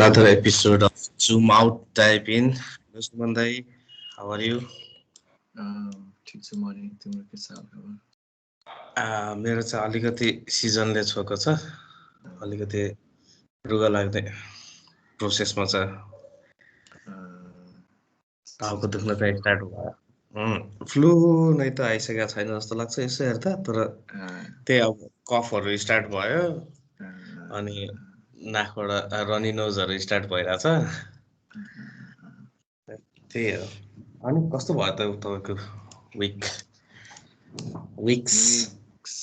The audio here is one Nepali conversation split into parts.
another episode of Zoom Out Type In. Mandai, how are you? ठिक छु म नि तिम्रो के छ खबर मेरो चाहिँ अलिकति सिजनले छोएको छ अलिकति रुगा लाग्ने प्रोसेसमा छ टाउको दुख्न चाहिँ स्टार्ट भयो फ्लू नै त आइसकेको छैन जस्तो लाग्छ यसो हेर्दा तर त्यही अब कफहरू स्टार्ट भयो अनि नाकबाट रनी नोजहरू स्टार्ट भइरहेछ त्यही हो अनि कस्तो भयो त तपाईँको विक्स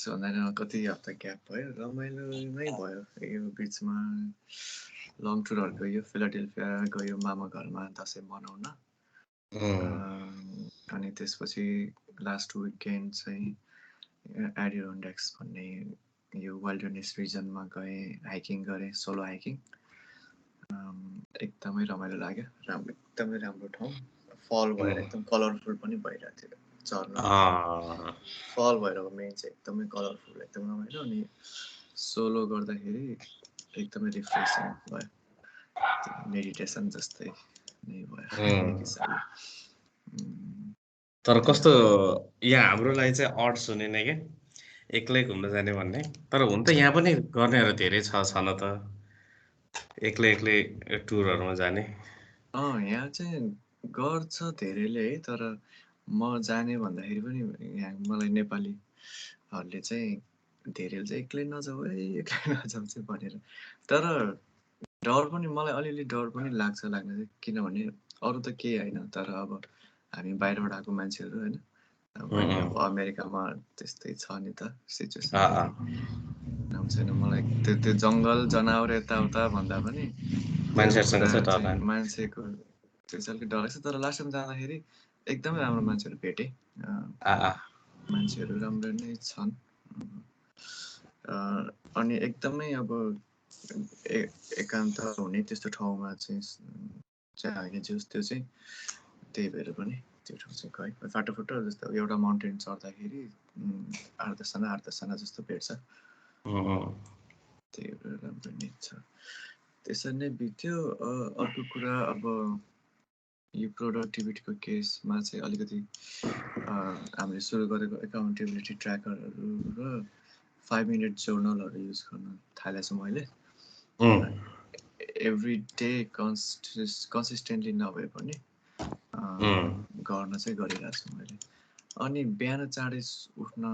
भन्दैन कति हप्ता ग्याप भयो रमाइलो नै भयो यो बिचमा लङ टुरहरू गयो फिलाडेल्फिया गयो मामा घरमा दसैँ मनाउन अनि त्यसपछि लास्ट विकेन्ड चाहिँ एडिरोन्डेक्स भन्ने यो वाइल्डरनेस रिजनमा गएँ हाइकिङ गरेँ सोलो हाइकिङ एकदमै रमाइलो लाग्यो एकदमै राम्रो ठाउँ फल भएर एकदम कलरफुल पनि भइरहेको थियो झर्ना फल भएर मेन चाहिँ एकदमै कलरफुल एकदम रमाइलो अनि सोलो गर्दाखेरि एकदमै रिफ्रेसिङ भयो मेडिटेसन जस्तै नै भयो तर कस्तो यहाँ हाम्रो लागि चाहिँ अड सुनिने क्या एक्लै घुम्न जाने भन्ने तर हुन त यहाँ पनि गर्नेहरू धेरै छन त एक्लै टुरहरूमा जाने यहाँ चाहिँ गर्छ धेरैले है तर म जाने भन्दाखेरि पनि यहाँ मलाई नेपालीहरूले चाहिँ धेरैले चाहिँ एक्लै नजाऊ है एक्लै नजाऊ चाहिँ भनेर तर डर पनि मलाई अलिअलि डर पनि लाग्छ लाग्न चाहिँ किनभने अरू त केही होइन तर अब हामी बाहिरबाट आएको मान्छेहरू होइन अब अमेरिकामा त्यस्तै छ नि त सिचुएसन छैन मलाई त्यो जङ्गल जनावर यताउता भन्दा पनि मान्छेको त्यो चाहिँ अलिक डर लाग्छ तर लास्ट टाइम जाँदाखेरि एकदमै राम्रो मान्छेहरू भेटेँ मान्छेहरू राम्रो नै छन् अनि एकदमै अब एकान्त हुने त्यस्तो ठाउँमा चाहिँ हाल्ने त्यो चाहिँ त्यही भएर पनि त्यो ठाउँ चाहिँ गयो फाटोफुटो जस्तो एउटा माउन्टेन चढ्दाखेरि 8-10जना जस्तो भेट्छ त्यही भएर राम्रो नै छ त्यसरी नै बित्यो अर्को कुरा अब यो प्रोडक्टिभिटीको केसमा चाहिँ अलिकति हामीले सुरु गरेको एकाउन्टेबिलिटी ट्र्याकरहरू र 5 मिनट जर्नलहरू युज गर्न थालेको छु मैले एभ्री डे कन्सिस्टेन्टली नभए पनि गर्न चाहिँ गरिरहेको छु मैले अनि बिहान चाँडै उठ्ने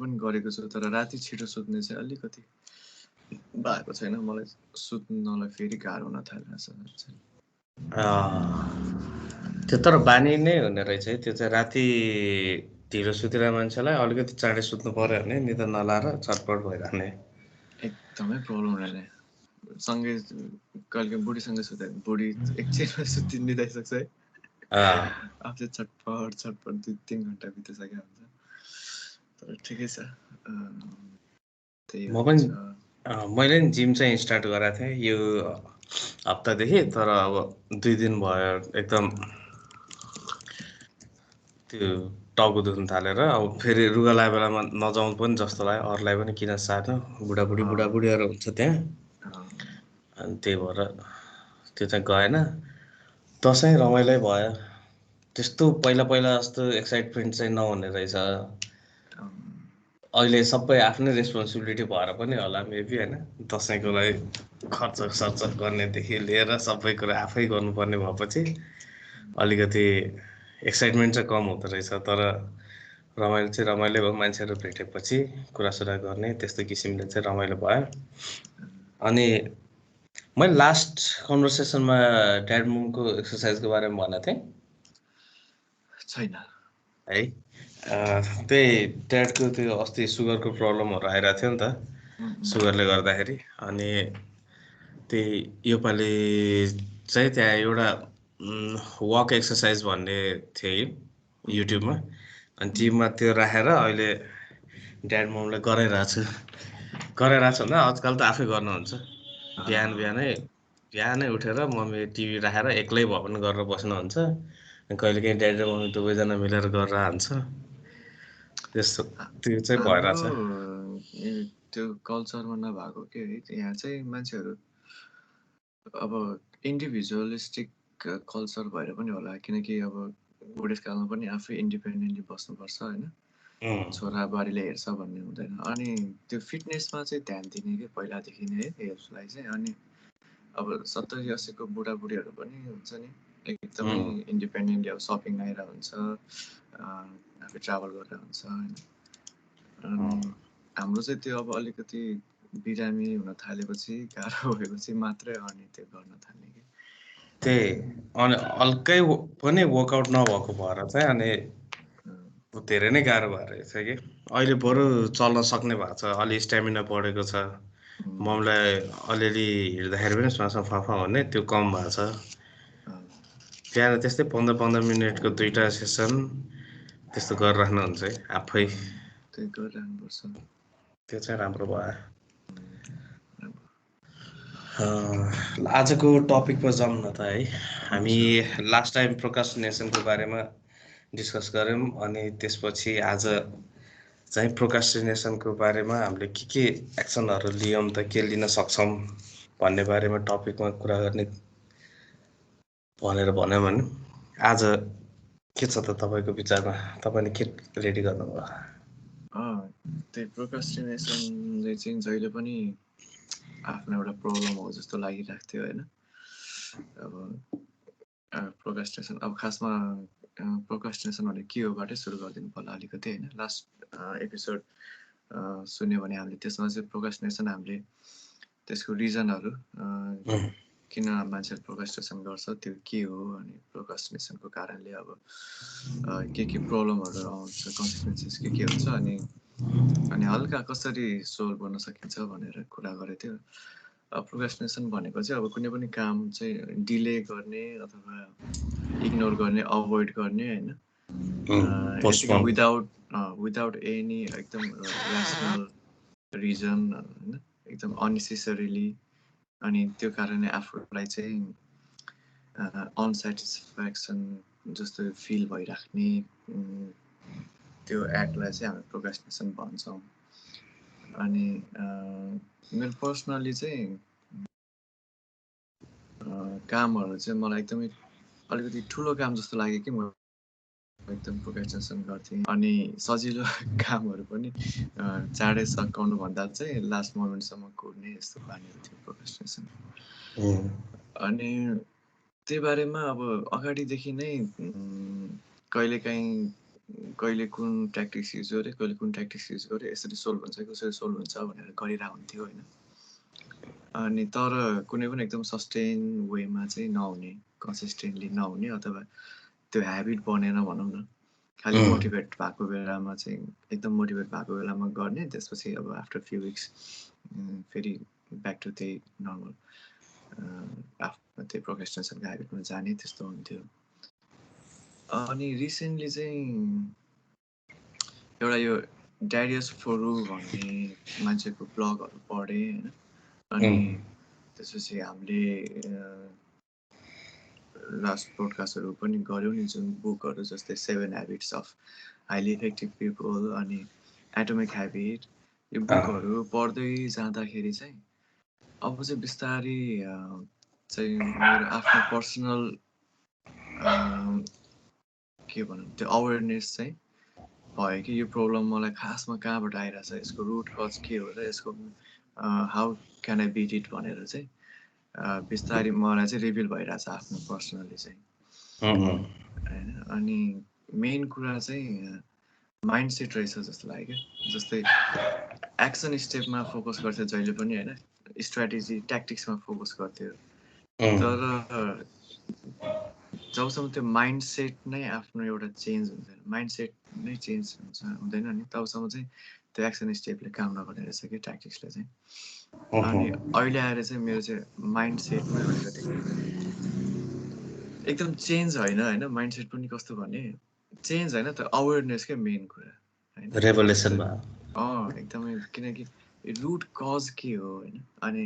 पनि गरेको छु तर राति छिटो सुत्ने चाहिँ अलिकति भएको छैन मलाई सुत्नलाई फेरि गाह्रो हुन थालिरहेछ त्यो तर बानी नै हुने रहेछ है त्यो चाहिँ राति ढिलो सुतिरहेको मान्छेलाई अलिकति चाँडै सुत्नु पर्यो भने निद नलाएर छटपट भइरहने एकदमै प्रब्लम रहने सँगै कहिले बुढीसँगै सुत्यो बुढी एकछिनमा निदाइसक्छ है अब चाहिँ छटपट 2-3 घन्टा बितिसकेको हुन्छ तर ठिकै छ मैले नि जिम चाहिँ स्टार्ट गरेको थिएँ यो हप्तादेखि तर अब 2 दिन भयो एकदम त्यो टाउको दुख्न थालेर अब फेरि रुगा लागेको बेलामा नजाउँ पनि जस्तो लाग्यो अरूलाई पनि किन सार्नु बुढाबुढीहरू हुन्छ त्यहाँ अनि त्यही भएर त्यो चाहिँ गएन दसैँ रमाइलो भयो त्यस्तो पहिला जस्तो एक्साइटमेन्ट चाहिँ नहुने रहेछ अहिले सबै आफ्नै रेस्पोन्सिबिलिटी भएर पनि होला मेबी होइन दसैँको लागि खर्च गर्नेदेखि लिएर सबै कुरा आफै गर्नुपर्ने भएपछि अलिकति एक्साइटमेन्ट चाहिँ कम हुँदो रहेछ तर रमाइलो भयो मान्छेहरू भेटेपछि कुरासुरा गर्ने त्यस्तो किसिमले चाहिँ रमाइलो भयो अनि मैले लास्ट कन्भर्सेसनमा ड्याड ममको एक्सर्साइजको बारेमा भनेको थिएँ छैन है त्यही ड्याडको त्यो अस्ति सुगरको प्रब्लमहरू आइरहेको थियो नि त सुगरले गर्दाखेरि अनि त्यही योपालि चाहिँ त्यहाँ एउटा वक एक्सर्साइज भन्ने थियो युट्युबमा अनि जिममा त्यो राखेर अहिले ड्याड ममले गराइरहेको छु भन्दा आजकल त आफै गर्नुहुन्छ बिहानै उठेर मम्मी टिभी राखेर एक्लै भए पनि गरेर बस्नुहुन्छ कहिले काहीँ ड्याडी र मम्मी दुवैजना मिलेर गरेर हान्छ त्यस्तो त्यो चाहिँ भइरहेछ त्यो कल्चरमा नभएको के है यहाँ चाहिँ मान्छेहरू अब इन्डिभिजुअलिस्टिक कल्चर भएर पनि होला किनकि अब बुढेसकालमा पनि आफै इन्डिपेन्डेन्टली बस्नुपर्छ होइन छोरा बुहारीले हेर्छ भन्ने हुँदैन अनि त्यो फिटनेसमा चाहिँ ध्यान दिने कि पहिलादेखि नै है हेल्थलाई चाहिँ अनि अब 70-80को बुढाबुढीहरू पनि हुन्छ नि एकदमै इन्डिपेन्डेन्टली अब सपिङ आएर हुन्छ आफै ट्राभल गरेर हुन्छ होइन अनि हाम्रो चाहिँ त्यो अब अलिकति बिरामी हुन थालेपछि गाह्रो भएपछि मात्रै अनि त्यो गर्न थाल्ने कि त्यही अनि हल्कै पनि वर्कआउट नभएको भएर चाहिँ अनि धेरै नै गाह्रो भएर रहेछ कि अहिले बरु चल्न सक्ने भएको छ अलि स्ट्यामिना बढेको छ ममलाई अलिअलि हिँड्दाखेरि पनि श्वास फाफा हुने त्यो कम भएको छ बिहान त्यस्तै 15 मिनटको 2टा सेसन त्यस्तो गरिराख्नुहुन्छ है आफै त्यही गरिराख्नुपर्छ त्यो चाहिँ राम्रो भयो आजको टपिकमा जाउँ न त है हामी लास्ट टाइम प्रोक्रास्टिनेसनको बारेमा डिस्कस गऱ्यौँ अनि त्यसपछि आज चाहिँ प्रोक्रास्टिनेसनको बारेमा हामीले के एक्सनहरू लियौँ त के लिन सक्छौँ भन्ने बारेमा टपिकमा कुरा गर्ने भनेर भन्यौँ भने आज के छ त तपाईँको विचारमा तपाईँले के रेडी गर्नुभयो त्यही प्रोक्रास्टिनेसनले चाहिँ जहिले पनि आफ्नो एउटा प्रब्लम हो जस्तो लागिरहेको थियो होइन अब प्रोक्रास्टिनेसन अब खासमा प्रोक्रास्टिनेसन भने के हो बाटै सुरु गरिदिनु पर्ला अलिकति होइन लास्ट एपिसोड सुन्यो भने हामीले त्यसमा चाहिँ प्रोक्रास्टिनेसन हामीले त्यसको रिजनहरू किन मान्छेले प्रोक्रास्टिनेसन गर्छ त्यो के हो अनि प्रोक्रास्टिनेसनको कारणले अब के प्रब्लमहरू आउँछ कन्सिक्वेन्सेस के हुन्छ अनि हल्का कसरी सोल्भ गर्न सकिन्छ भनेर कुरा गरेको थियो प्रोक्रास्टिनेसन भनेको चाहिँ अब कुनै पनि काम चाहिँ डिले गर्ने अथवा इग्नोर गर्ने अभोइड गर्ने होइन विदाउट एनी एकदम ऱ्यासनल रिजन होइन एकदम अननेसेसरीली अनि त्यो कारणले आफूलाई चाहिँ अनसेटिस्फ्याक्सन जस्तो फिल भइराख्ने त्यो एक्टलाई चाहिँ हामी प्रोक्रास्टिनेसन भन्छौँ अनि मेरो पर्सनली चाहिँ कामहरू चाहिँ मलाई एकदमै अलिकति ठुलो काम जस्तो लाग्यो कि म एकदम प्रोक्रास्टिनेसन गर्थेँ अनि सजिलो कामहरू पनि चाँडै सकाउनु भन्दा चाहिँ लास्ट मोमेन्टसम्म कुर्ने यस्तो बानीहरू थियो प्रोक्रास्टिनेसन अनि त्यही बारेमा अब अगाडिदेखि नै कहिले कुन ट्याक्टिक्स युज गरेँ कहिले कुन ट्याक्टिक्स युज गरेँ यसरी सोल्भ हुन्छ कसरी सोल्भ हुन्छ भनेर गरिरहेको हुन्थ्यो होइन अनि तर कुनै पनि एकदम सस्टेन वेमा चाहिँ नहुने कन्सिस्टेन्टली नहुने अथवा त्यो ह्याबिट बनेन भनौँ न खालि मोटिभेट भएको बेलामा चाहिँ एकदम मोटिभेट भएको बेलामा गर्ने त्यसपछि अब आफ्टर फ्यु विक्स फेरि ब्याक टु त्यही नर्मल त्यही प्रोक्रास्टिनेसनको ह्याबिटमा जाने त्यस्तो हुन्थ्यो अनि रिसेन्टली चाहिँ एउटा यो ड्यारियस फोरू भन्ने मान्छेको ब्लगहरू पढेँ होइन अनि त्यसपछि हामीले लास्ट पोडकास्टहरू पनि गऱ्यौँ नि जुन बुकहरू जस्तै 7 habits of highly effective people अनि एटोमिक ह्याबिट यो बुकहरू पढ्दै जाँदाखेरि चाहिँ अब चाहिँ बिस्तारै चाहिँ मेरो आफ्नो पर्सनल के भनौँ त्यो अवेरनेस चाहिँ भयो कि यो प्रब्लम मलाई खासमा कहाँबाट आइरहेछ यसको रुट कज के हो र यसको how can I beet it भनेर चाहिँ बिस्तारै मलाई चाहिँ रिभिल भइरहेछ आफ्नो पर्सनली चाहिँ होइन अनि मेन कुरा चाहिँ माइन्ड सेट रहेछ जस्तो लाग्यो क्या जस्तै एक्सन स्टेपमा फोकस गर्थ्यो जहिले पनि होइन स्ट्राटेजी ट्याक्टिक्समा फोकस गर्थ्यो तर जबसम्म त्यो माइन्ड सेट नै आफ्नो एउटा चेन्ज हुँदैन माइन्ड सेट नै चेन्ज हुँदैन नि तबसम्म चाहिँ त्यो एक्सन स्टेपले काम नगर्ने रहेछ कि ट्याक्टिक्सले चाहिँ अनि अहिले आएर चाहिँ मेरो चाहिँ माइन्ड सेटमै अलिकति एकदम चेन्ज होइन माइन्ड सेट पनि कस्तो भने चेन्ज होइन त अवेरनेसकै मेन कुरा होइन रेभोल्युसन एकदमै किनकि रुट कज के हो होइन अनि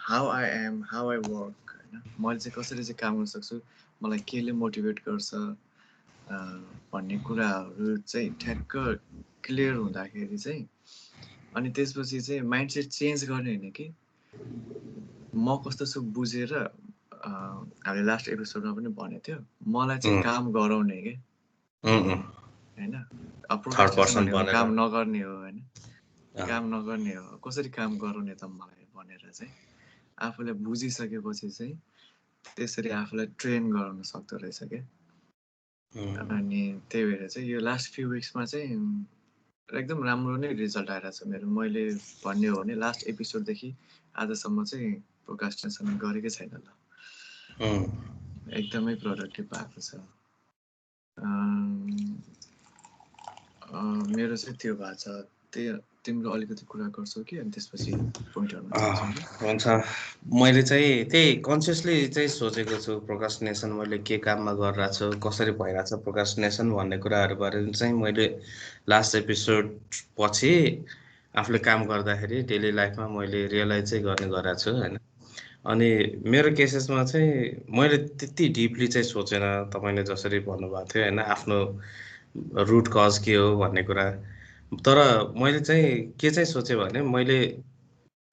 how I am how I work होइन मैले चाहिँ कसरी चाहिँ काम गर्न सक्छु मलाई केले मोटिभेट गर्छ भन्ने कुराहरू चाहिँ ठ्याक्क क्लियर हुँदाखेरि चाहिँ अनि त्यसपछि चाहिँ माइन्डसेट चेन्ज गर्ने होइन कि म कस्तो छु बुझेर हामीले लास्ट एपिसोडमा पनि भनेको थियो मलाई चाहिँ काम गराउने के होइन थर्ड प्रोक्रास्टिनेसन पर्सन भनेको बनेर काम नगर्ने हो होइन काम नगर्ने हो कसरी काम गराउने त मलाई भनेर चाहिँ आफूले बुझिसकेपछि चाहिँ त्यसरी आफूलाई ट्रेन गराउन सक्दो रहेछ क्या अनि त्यही भएर चाहिँ यो लास्ट फ्यु विक्समा चाहिँ एकदम राम्रो नै रिजल्ट आइरहेको छ मेरो मैले भन्ने हो भने लास्ट एपिसोडदेखि आजसम्म चाहिँ प्रोक्रास्टिनेसन गरेकै छैन ल एकदमै प्रोडक्टिभ भएको छ मेरो चाहिँ त्यो भएको छ त्यही तिम्रो अलिकति कुरा गर्छौ कि अनि त्यसपछि पोइन्ट गर्न चाहन्छु हुन्छ मैले चाहिँ त्यही कन्सियसली चाहिँ सोचेको छु प्रोक्रास्टिनेसन मैले के काममा गरिरहेको छु कसरी भइरहेको छ प्रोक्रास्टिनेसन भन्ने कुराहरूबारे चाहिँ मैले लास्ट एपिसोड पछि आफूले काम गर्दाखेरि डेली लाइफमा मैले रियलाइज चाहिँ गर्ने गरेको छु होइन अनि मेरो केसेसमा चाहिँ मैले त्यति डिपली चाहिँ सोचेन तपाईँले जसरी भन्नुभएको थियो होइन आफ्नो रुट कज के हो भन्ने कुरा तर मैले चाहिँ के चाहिँ सोचेँ भने मैले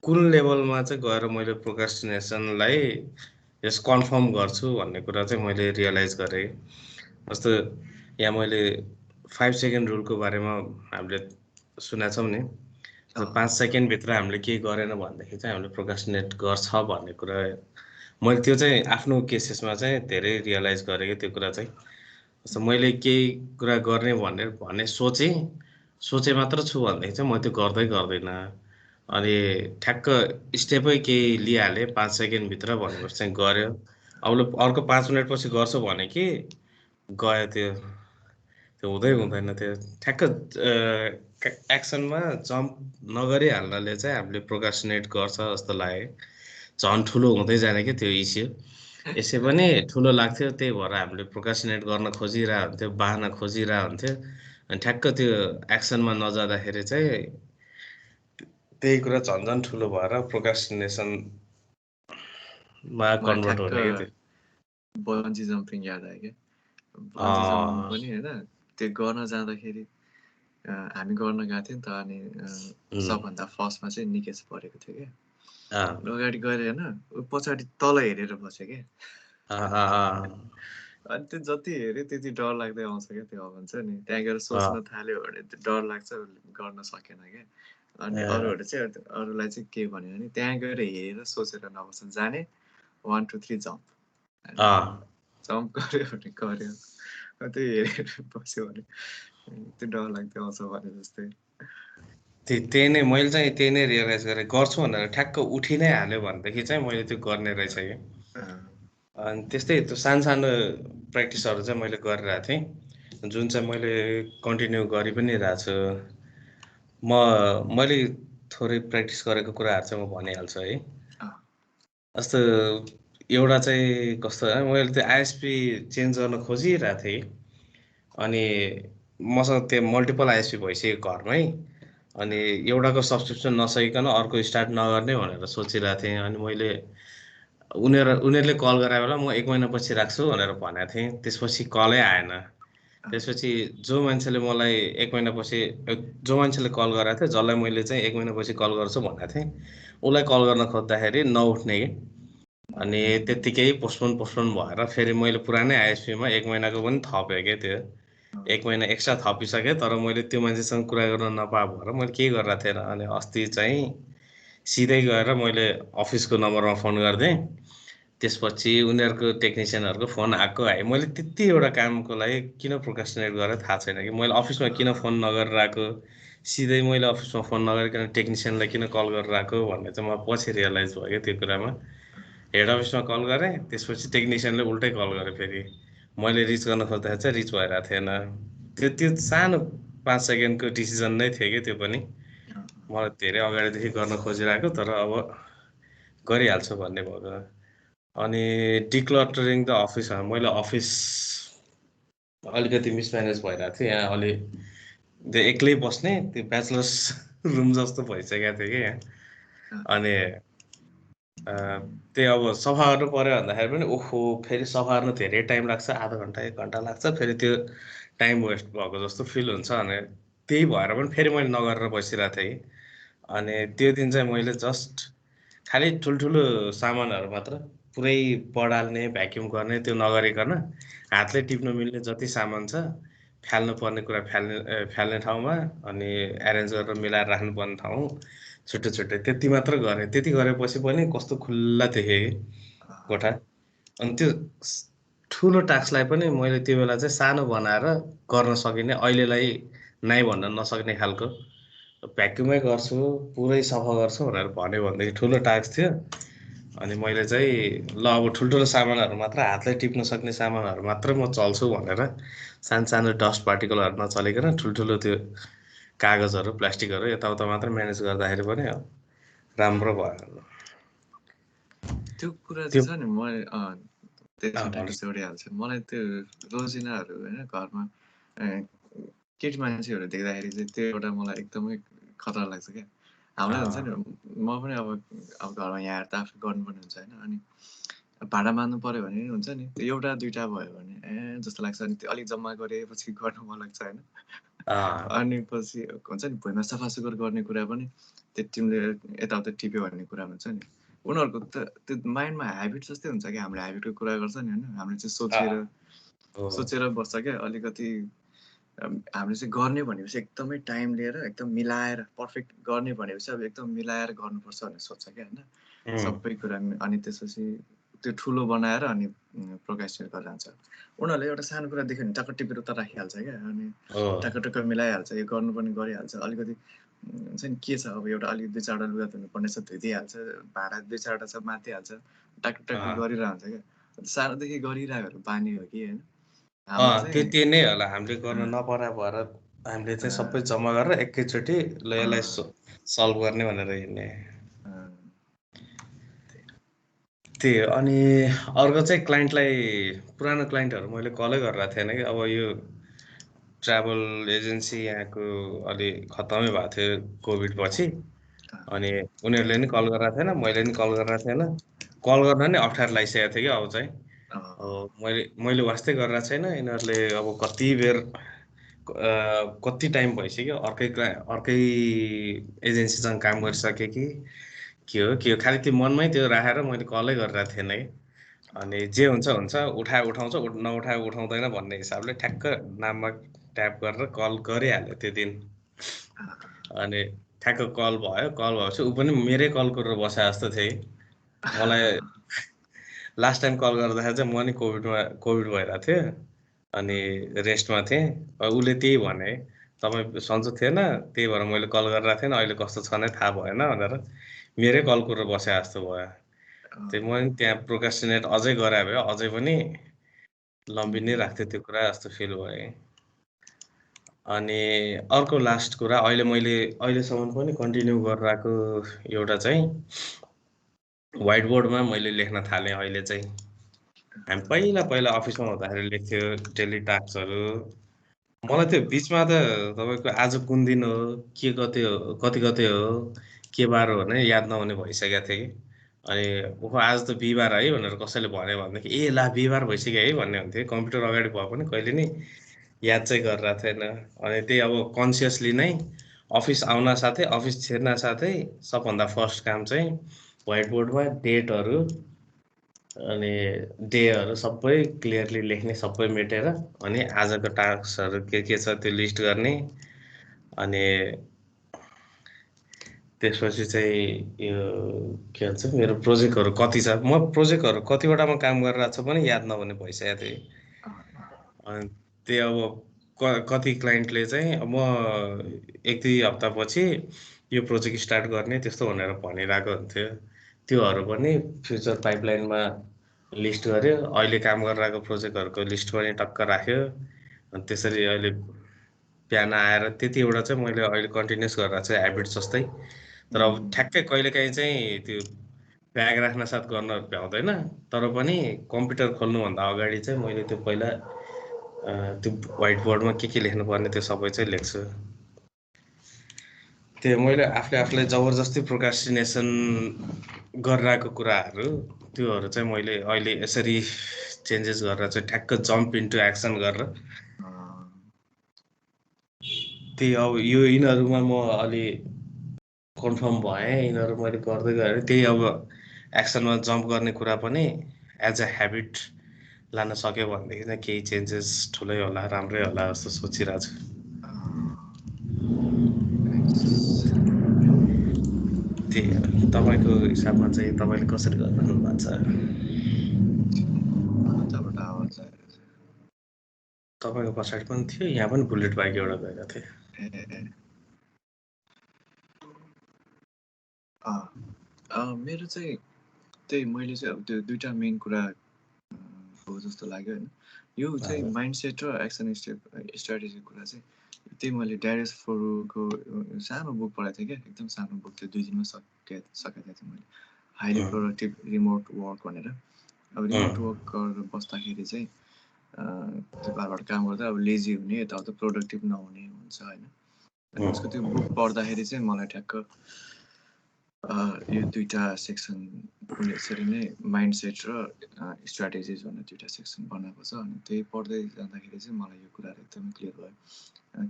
कुन लेभलमा चाहिँ गएर मैले प्रोक्रास्टिनेसनलाई यस कन्फर्म गर्छु भन्ने कुरा चाहिँ मैले रियलाइज गरेँ जस्तो यहाँ मैले 5 सेकेन्ड रुलको बारेमा हामीले सुनेको छौँ नि 5 सेकेन्डभित्र हामीले केही गरेन भनेदेखि चाहिँ हामीले प्रोक्रास्टिनेट गर्छ भन्ने कुरा मैले त्यो चाहिँ आफ्नो केसेसमा चाहिँ धेरै रियलाइज गरेँ कि त्यो कुरा चाहिँ जस्तो मैले केही कुरा गर्ने भन्ने सोचे मात्र छु भनेदेखि चाहिँ म त्यो गर्दिनँ अनि ठ्याक्क स्टेपै केही लिइहालेँ 5 सेकेन्डभित्र भनेपछि चाहिँ गऱ्यो अब अर्को 5 मिनटपछि गर्छु भने कि गयो त्यो हुँदैन त्यो ठ्याक्क एक्सनमा जम्प नगरिहाल्नाले चाहिँ हामीले प्रोक्रास्टिनेट गर्छ जस्तो लाग्यो झन् ठुलो हुँदै जाने कि त्यो इस्यु यसै पनि ठुलो लाग्थ्यो त्यही भएर हामीले प्रोक्रास्टिनेट गर्न खोजिरहेको हुन्थ्यो बाहना खोजिरहेको हुन्थ्यो अनि ठ्याक्क त्यो एक्सनमा नजाँदाखेरि चाहिँ त्यही कुरा झन् ठुलो भएर प्रोक्रास्टिनेसनमा कन्भर्ट हुने कि त्यो बन्जी जम्पिङ याद आयो क्या बन्जी जम्पिङ पनि होइन त्यो गर्न जाँदाखेरि हामी गर्न गएको थियौँ नि त अनि सबभन्दा फर्स्टमा चाहिँ निकेश परेको थियो क्या अगाडि गएर होइन पछाडि तल हेरेर बस्यो क्या अनि त्यो जति हेऱ्यो त्यति डर लाग्दै आउँछ क्या त्यो भन्छ नि त्यहाँ गएर सोच्न थाल्यो भने त्यो डर लाग्छ गर्न सकेन क्या अनि अरूहरू चाहिँ अरूलाई चाहिँ के भन्यो भने त्यहाँ गएर हेरेर सोचेर नबस्छ जाने 1 2 3 जम्प जम्प गर्यो भने गर्यो त्यो हेरेर बस्यो भने त्यो डर लाग्दै आउँछ भने जस्तै त्यही नै मैले चाहिँ त्यही नै रियलाइज गरेँ गर्छु भनेर ठ्याक्क उठि नै हाल्यो भनेदेखि चाहिँ मैले त्यो गर्ने रहेछ कि अनि त्यस्तै त्यो सानो प्र्याक्टिसहरू चाहिँ मैले गरिरहेको थिएँ जुन चाहिँ मैले कन्टिन्यू गरि पनि रहेको छु मैले थोरै प्र्याक्टिस गरेको कुराहरू चाहिँ म भनिहाल्छु है जस्तो एउटा चाहिँ कस्तो मैले त्यो आइएसपी चेन्ज गर्न खोजिरहेको थिएँ अनि मसँग त्यो मल्टिपल आइएसपी भइसक्यो घरमै अनि एउटाको सब्सक्रिप्सन नसकिकन अर्को स्टार्ट नगर्ने भनेर सोचिरहेको थिएँ अनि मैले उनीहरूले कल गराए बेला म 1 महिनापछि राख्छु भनेर भनेको थिएँ त्यसपछि कलै आएन त्यसपछि जो मान्छेले मलाई 1 महिनापछि जो मान्छेले कल गराएको थियो जसलाई मैले चाहिँ 1 महिनापछि कल गर्छु भनेको थिएँ उसलाई कल गर्न खोज्दाखेरि नउठ्ने कि अनि त्यत्तिकै पोस्टपोन भएर फेरि मैले पुरानै आइएसपीमा 1 महिनाको पनि थपेँ क्या त्यो 1 महिना एक्स्ट्रा थपिसकेँ तर मैले त्यो मान्छेसँग कुरा गर्न नपाए भएर मैले केही गरिरहेको थिएन अनि अस्ति चाहिँ सिधै गएर मैले अफिसको नम्बरमा फोन गरिदिएँ त्यसपछि उनीहरूको टेक्निसियनहरूको फोन आएको आयो मैले त्यति एउटा कामको लागि किन प्रोक्रास्टिनेट गरेँ थाहा छैन कि मैले अफिसमा किन फोन नगरेर आएको सिधै मैले अफिसमा फोन नगरिकन टेक्निसियनलाई किन कल गरेर आएको भन्ने चाहिँ म पछि रियलाइज भयो क्या त्यो कुरामा हेड अफिसमा कल गरेँ त्यसपछि टेक्निसियनले उल्टै कल गरेँ फेरि मैले रिच गर्न खोज्दाखेरि चाहिँ रिच भइरहेको थिएन त्यो सानो 5 सेकेन्डको डिसिजन नै थियो कि त्यो पनि मलाई धेरै अगाडिदेखि गर्न खोजिरहेको तर अब गरिहाल्छु भन्ने भएको अनि डिक्लटरिङ द अफिस मैले अफिस अलिकति मिसम्यानेज भइरहेको थियो यहाँ अलि त्यो एक्लै बस्ने त्यो ब्याचलर्स रुम जस्तो भइसकेको थियो कि यहाँ अनि त्यही अब सफा गर्नु पऱ्यो भन्दाखेरि पनि ओहो फेरि सफा गर्नु धेरै टाइम लाग्छ आधा घन्टा 1 घन्टा लाग्छ फेरि त्यो टाइम वेस्ट भएको जस्तो फिल हुन्छ अनि त्यही भएर पनि फेरि मैले नगरेर बसिरहेको थिएँ अनि त्यो दिन चाहिँ मैले जस्ट खालि ठुल्ठुलो सामानहरू मात्र पुरै पडाल्ने भ्याक्युम गर्ने त्यो नगरिकन हातले टिप्न मिल्ने जति सामान छ फाल्नु पर्ने कुरा फाल्ने ठाउँमा अनि एरेन्ज गरेर मिलाएर राख्नुपर्ने ठाउँ छुट्टै छुट्टै त्यति मात्र गरेँ। त्यति गरेपछि पनि कस्तो खुल्ला देखेँ कि कोठा। अनि त्यो ठुलो टास्कलाई पनि मैले त्यो बेला चाहिँ सानो बनाएर गर्न सकिने, अहिलेलाई नाइ भन्न नसक्ने खालको भ्याक्युमै गर्छु पुरै सफा गर्छु भनेर भन्यो भनेदेखि ठुलो टास्क थियो। अनि मैले चाहिँ ल अब ठुल्ठुलो सामानहरू मात्र हातले टिप्न सक्ने सामानहरू मात्र म चल्छु भनेर सानो सानो डस्ट पार्टिकलहरू नचलिकन ठुल्ठुलो त्यो कागजहरू प्लास्टिकहरू यताउता मात्र म्यानेज गर्दाखेरि पनि राम्रो भयो। त्यो कुरा त्यो चाहिँ छ नि मैले त्यसमा ठ्याक्क भन्नु जोडिहाल्छु। मलाई त्यो रोजिनाहरू होइन घरमा केटी मान्छेहरू देख्दाखेरि चाहिँ त्यो एउटा मलाई एकदमै खतरा लाग्छ क्या। हामीलाई हुन्छ नि म पनि अब घरमा यहाँ आएर त आफै गर्नुपर्ने हुन्छ होइन। अनि भाँडा मान्नु पऱ्यो भने हुन्छ नि त्यो एउटा दुइटा भयो भने जस्तो लाग्छ। अनि त्यो अलिक जम्मा गरेपछि गर्नु मन लाग्छ होइन। अनि पछि हुन्छ नि भुइँमा सफासुग्घर गर्ने कुरा पनि त्यो तिमीले यताउता टिप्यो भन्ने कुरा हुन्छ नि उनीहरूको त त्यो माइन्डमा ह्याबिट जस्तै हुन्छ क्या। हामीले ह्याबिटको कुरा गर्छ नि होइन। हामीले चाहिँ सोचेर बस्छ क्या अलिकति। हामीले चाहिँ गर्ने भनेपछि एकदमै टाइम लिएर एकदम मिलाएर पर्फेक्ट गर्ने भनेपछि अब एकदम मिलाएर गर्नुपर्छ भनेर सोच्छ क्या होइन सबै कुरा। अनि त्यसपछि त्यो ठुलो बनाएर अनि प्रोक्रास्टिनेट गरेर जान्छ। उनीहरूले एउटा सानो कुरा देख्यो भने टक्क टिपेर उता राखिहाल्छ क्या। अनि टक्क टक्क मिलाइहाल्छ, यो गर्नुपर्ने गरिहाल्छ। अलिकति हुन्छ नि के छ अब एउटा अलिक 2-4वटा लुगा धुनुपर्ने छ धुइदिइहाल्छ, भाँडा 2-4वटा छ माथिहाल्छ, टक्क टक्क गरिरहन्छ क्या। सानोदेखि गरिरहेको बानी हो कि होइन। त्यति नै होला हामीले गर्न नपरा भएर हामीले चाहिँ सबै जम्मा गरेर एकैचोटि ल यसलाई सल्भ गर्ने भनेर हिँड्ने त्यही। अनि अर्को चाहिँ क्लाइन्टलाई पुरानो क्लाइन्टहरू मैले कलै गरिरहेको थिएन कि। अब यो ट्राभल एजेन्सी यहाँको अलि खत्तमै भएको थियो कोभिड पछि। अनि उनीहरूले नि कल गरेको थिएन, मैले नि कल गरेको थिएन। कल गर्न नै अप्ठ्यारो लागिसकेको थियो कि अब चाहिँ मैले वास्तै गरेको छैन। यिनीहरूले अब कति बेर कति टाइम भइसक्यो अर्कै एजेन्सीसँग काम गरिसकेँ कि के हो खालि त्यो मनमै त्यो राखेर मैले कलै गरिरहेको थिएन कि। अनि जे हुन्छ उठाउँछ उठाउँदैन भन्ने हिसाबले ठ्याक्क नाममा ट्याप गरेर कल गरिहाल्यो त्यो दिन। अनि ठ्याक्क कल भएपछि ऊ पनि मेरै कल गरेर बसे जस्तो थियो कि। मलाई लास्ट टाइम कल गर्दाखेरि चाहिँ म नि कोभिड भइरहेको थियो अनि रेस्टमा थिएँ। उसले त्यही भने तपाईँ सन्चो थिएन त्यही भएर मैले कल गरिरहेको थिएन, अहिले कस्तो छ नै थाहा भएन भनेर मेरै कल गरेर बसे जस्तो भयो। त्यही म नि त्यहाँ प्रोक्रास्टिनेट अझै गरे भए अझै पनि लम्बी नै राख्थेँ त्यो कुरा जस्तो फिल भयो। अनि अर्को लास्ट कुरा मैले अहिलेसम्म पनि कन्टिन्यू गरिरहेको एउटा चाहिँ व्हाइट बोर्डमा मैले लेख्न थालेँ। अहिले चाहिँ हामी पहिला अफिसमा हुँदाखेरि लेख्थ्यो डेली टास्कहरू। मलाई त्यो बिचमा त तपाईँको आज कुन दिन हो कति गते हो के बार हो भने याद नहुने भइसकेको थियो कि। अनि ओहो आज त बिहिबार है भनेर कसैले भन्यो भनेदेखि ए ला बिहिबार भइसक्यो है भन्ने हुन्थ्यो। कम्प्युटर अगाडि भए पनि कहिले नि याद चाहिँ गरिरहेको थिएन। अनि त्यही अब कन्सियसली नै अफिस आउन साथै अफिस छिर्न साथै सबभन्दा फर्स्ट काम चाहिँ व्हाइट बोर्डमा डेटहरू अनि डेहरू सबै क्लियरली लेख्ने, सबै मेटेर अनि आजको टास्कहरू के छ त्यो लिस्ट गर्ने। अनि त्यसपछि चाहिँ यो के भन्छ मेरो प्रोजेक्टहरू कति छ, म प्रोजेक्टहरू कतिवटामा काम गरिरहेको छु पनि याद नहुने भइसकेको थियो। अनि त्यही अब कति क्लाइन्टले चाहिँ म 1-2 हप्तापछि यो प्रोजेक्ट स्टार्ट गर्ने त्यस्तो भनेर भनिरहेको हुन्थ्यो। त्योहरू पनि फ्युचर पाइपलाइनमा लिस्ट गर्यो। अहिले काम गरिरहेको प्रोजेक्टहरूको लिस्ट पनि टक्क राख्यो। अनि त्यसरी अहिले बिहान आएर त्यतिवटा चाहिँ मैले अहिले कन्टिन्युस गरेर चाहिँ ह्याबिट जस्तै। तर अब ठ्याक्कै कहिलेकाहीँ चाहिँ त्यो ब्याग राख्न साथ गर्न भ्याउँदैन। तर पनि कम्प्युटर खोल्नुभन्दा अगाडि चाहिँ मैले त्यो पहिला त्यो व्हाइट बोर्डमा के लेख्नुपर्ने त्यो सबै चाहिँ लेख्छु। त्यो मैले आफूलाई जबरजस्ती प्रोक्रास्टिनेसन गरिरहेको कुराहरू त्योहरू चाहिँ मैले अहिले यसरी चेन्जेस गरेर चाहिँ ठ्याक्क जम्प इन्टु एक्सन गरेर त्यही अब यो यिनीहरूमा म अलि कन्फर्म भएँ यिनीहरू मैले गर्दै गएँ त्यही अब एक्सनमा जम्प गर्ने कुरा पनि एज अ ह्याबिट लान सक्यो भनेदेखि चाहिँ केही चेन्जेस ठुलै होला राम्रै होला जस्तो सोचिरहेको छु नाइस त्यही हो तपाईँको हिसाबमा चाहिँ तपाईँले कसरी गरिरहनु भएको छ कताबाट आवाज आयो तपाईँको पछाडि पनि थियो यहाँ पनि बुलेट बाइक एउटा गएको थियो मेरो चाहिँ त्यही मैले चाहिँ अब त्यो दुईटा मेन कुरा हो जस्तो लाग्यो होइन यो चाहिँ माइन्डसेट र एक्सन स्ट्राटेजी कुरा चाहिँ त्यही मैले ड्यारेस फोरको सानो बुक पढाएको थिएँ क्या एकदम सानो बुक थियो 2 दिनमा सकेको थिएँ मैले हाइली प्रोडक्टिभ रिमोट वर्क भनेर अब रिमोट वर्क गरेर बस्दाखेरि चाहिँ त्यो घरबाट काम गर्दा अब लेजी हुने यताउता प्रोडक्टिभ नहुने हुन्छ होइन अनि उसको त्यो बुक पढ्दाखेरि चाहिँ मलाई ठ्याक्क यो दुईटा सेक्सन उसले यसरी नै माइन्डसेट र स्ट्राटेजिज भनेर दुईटा सेक्सन बनाएको छ अनि त्यही पढ्दै जाँदाखेरि चाहिँ मलाई यो कुराहरू एकदमै क्लियर भयो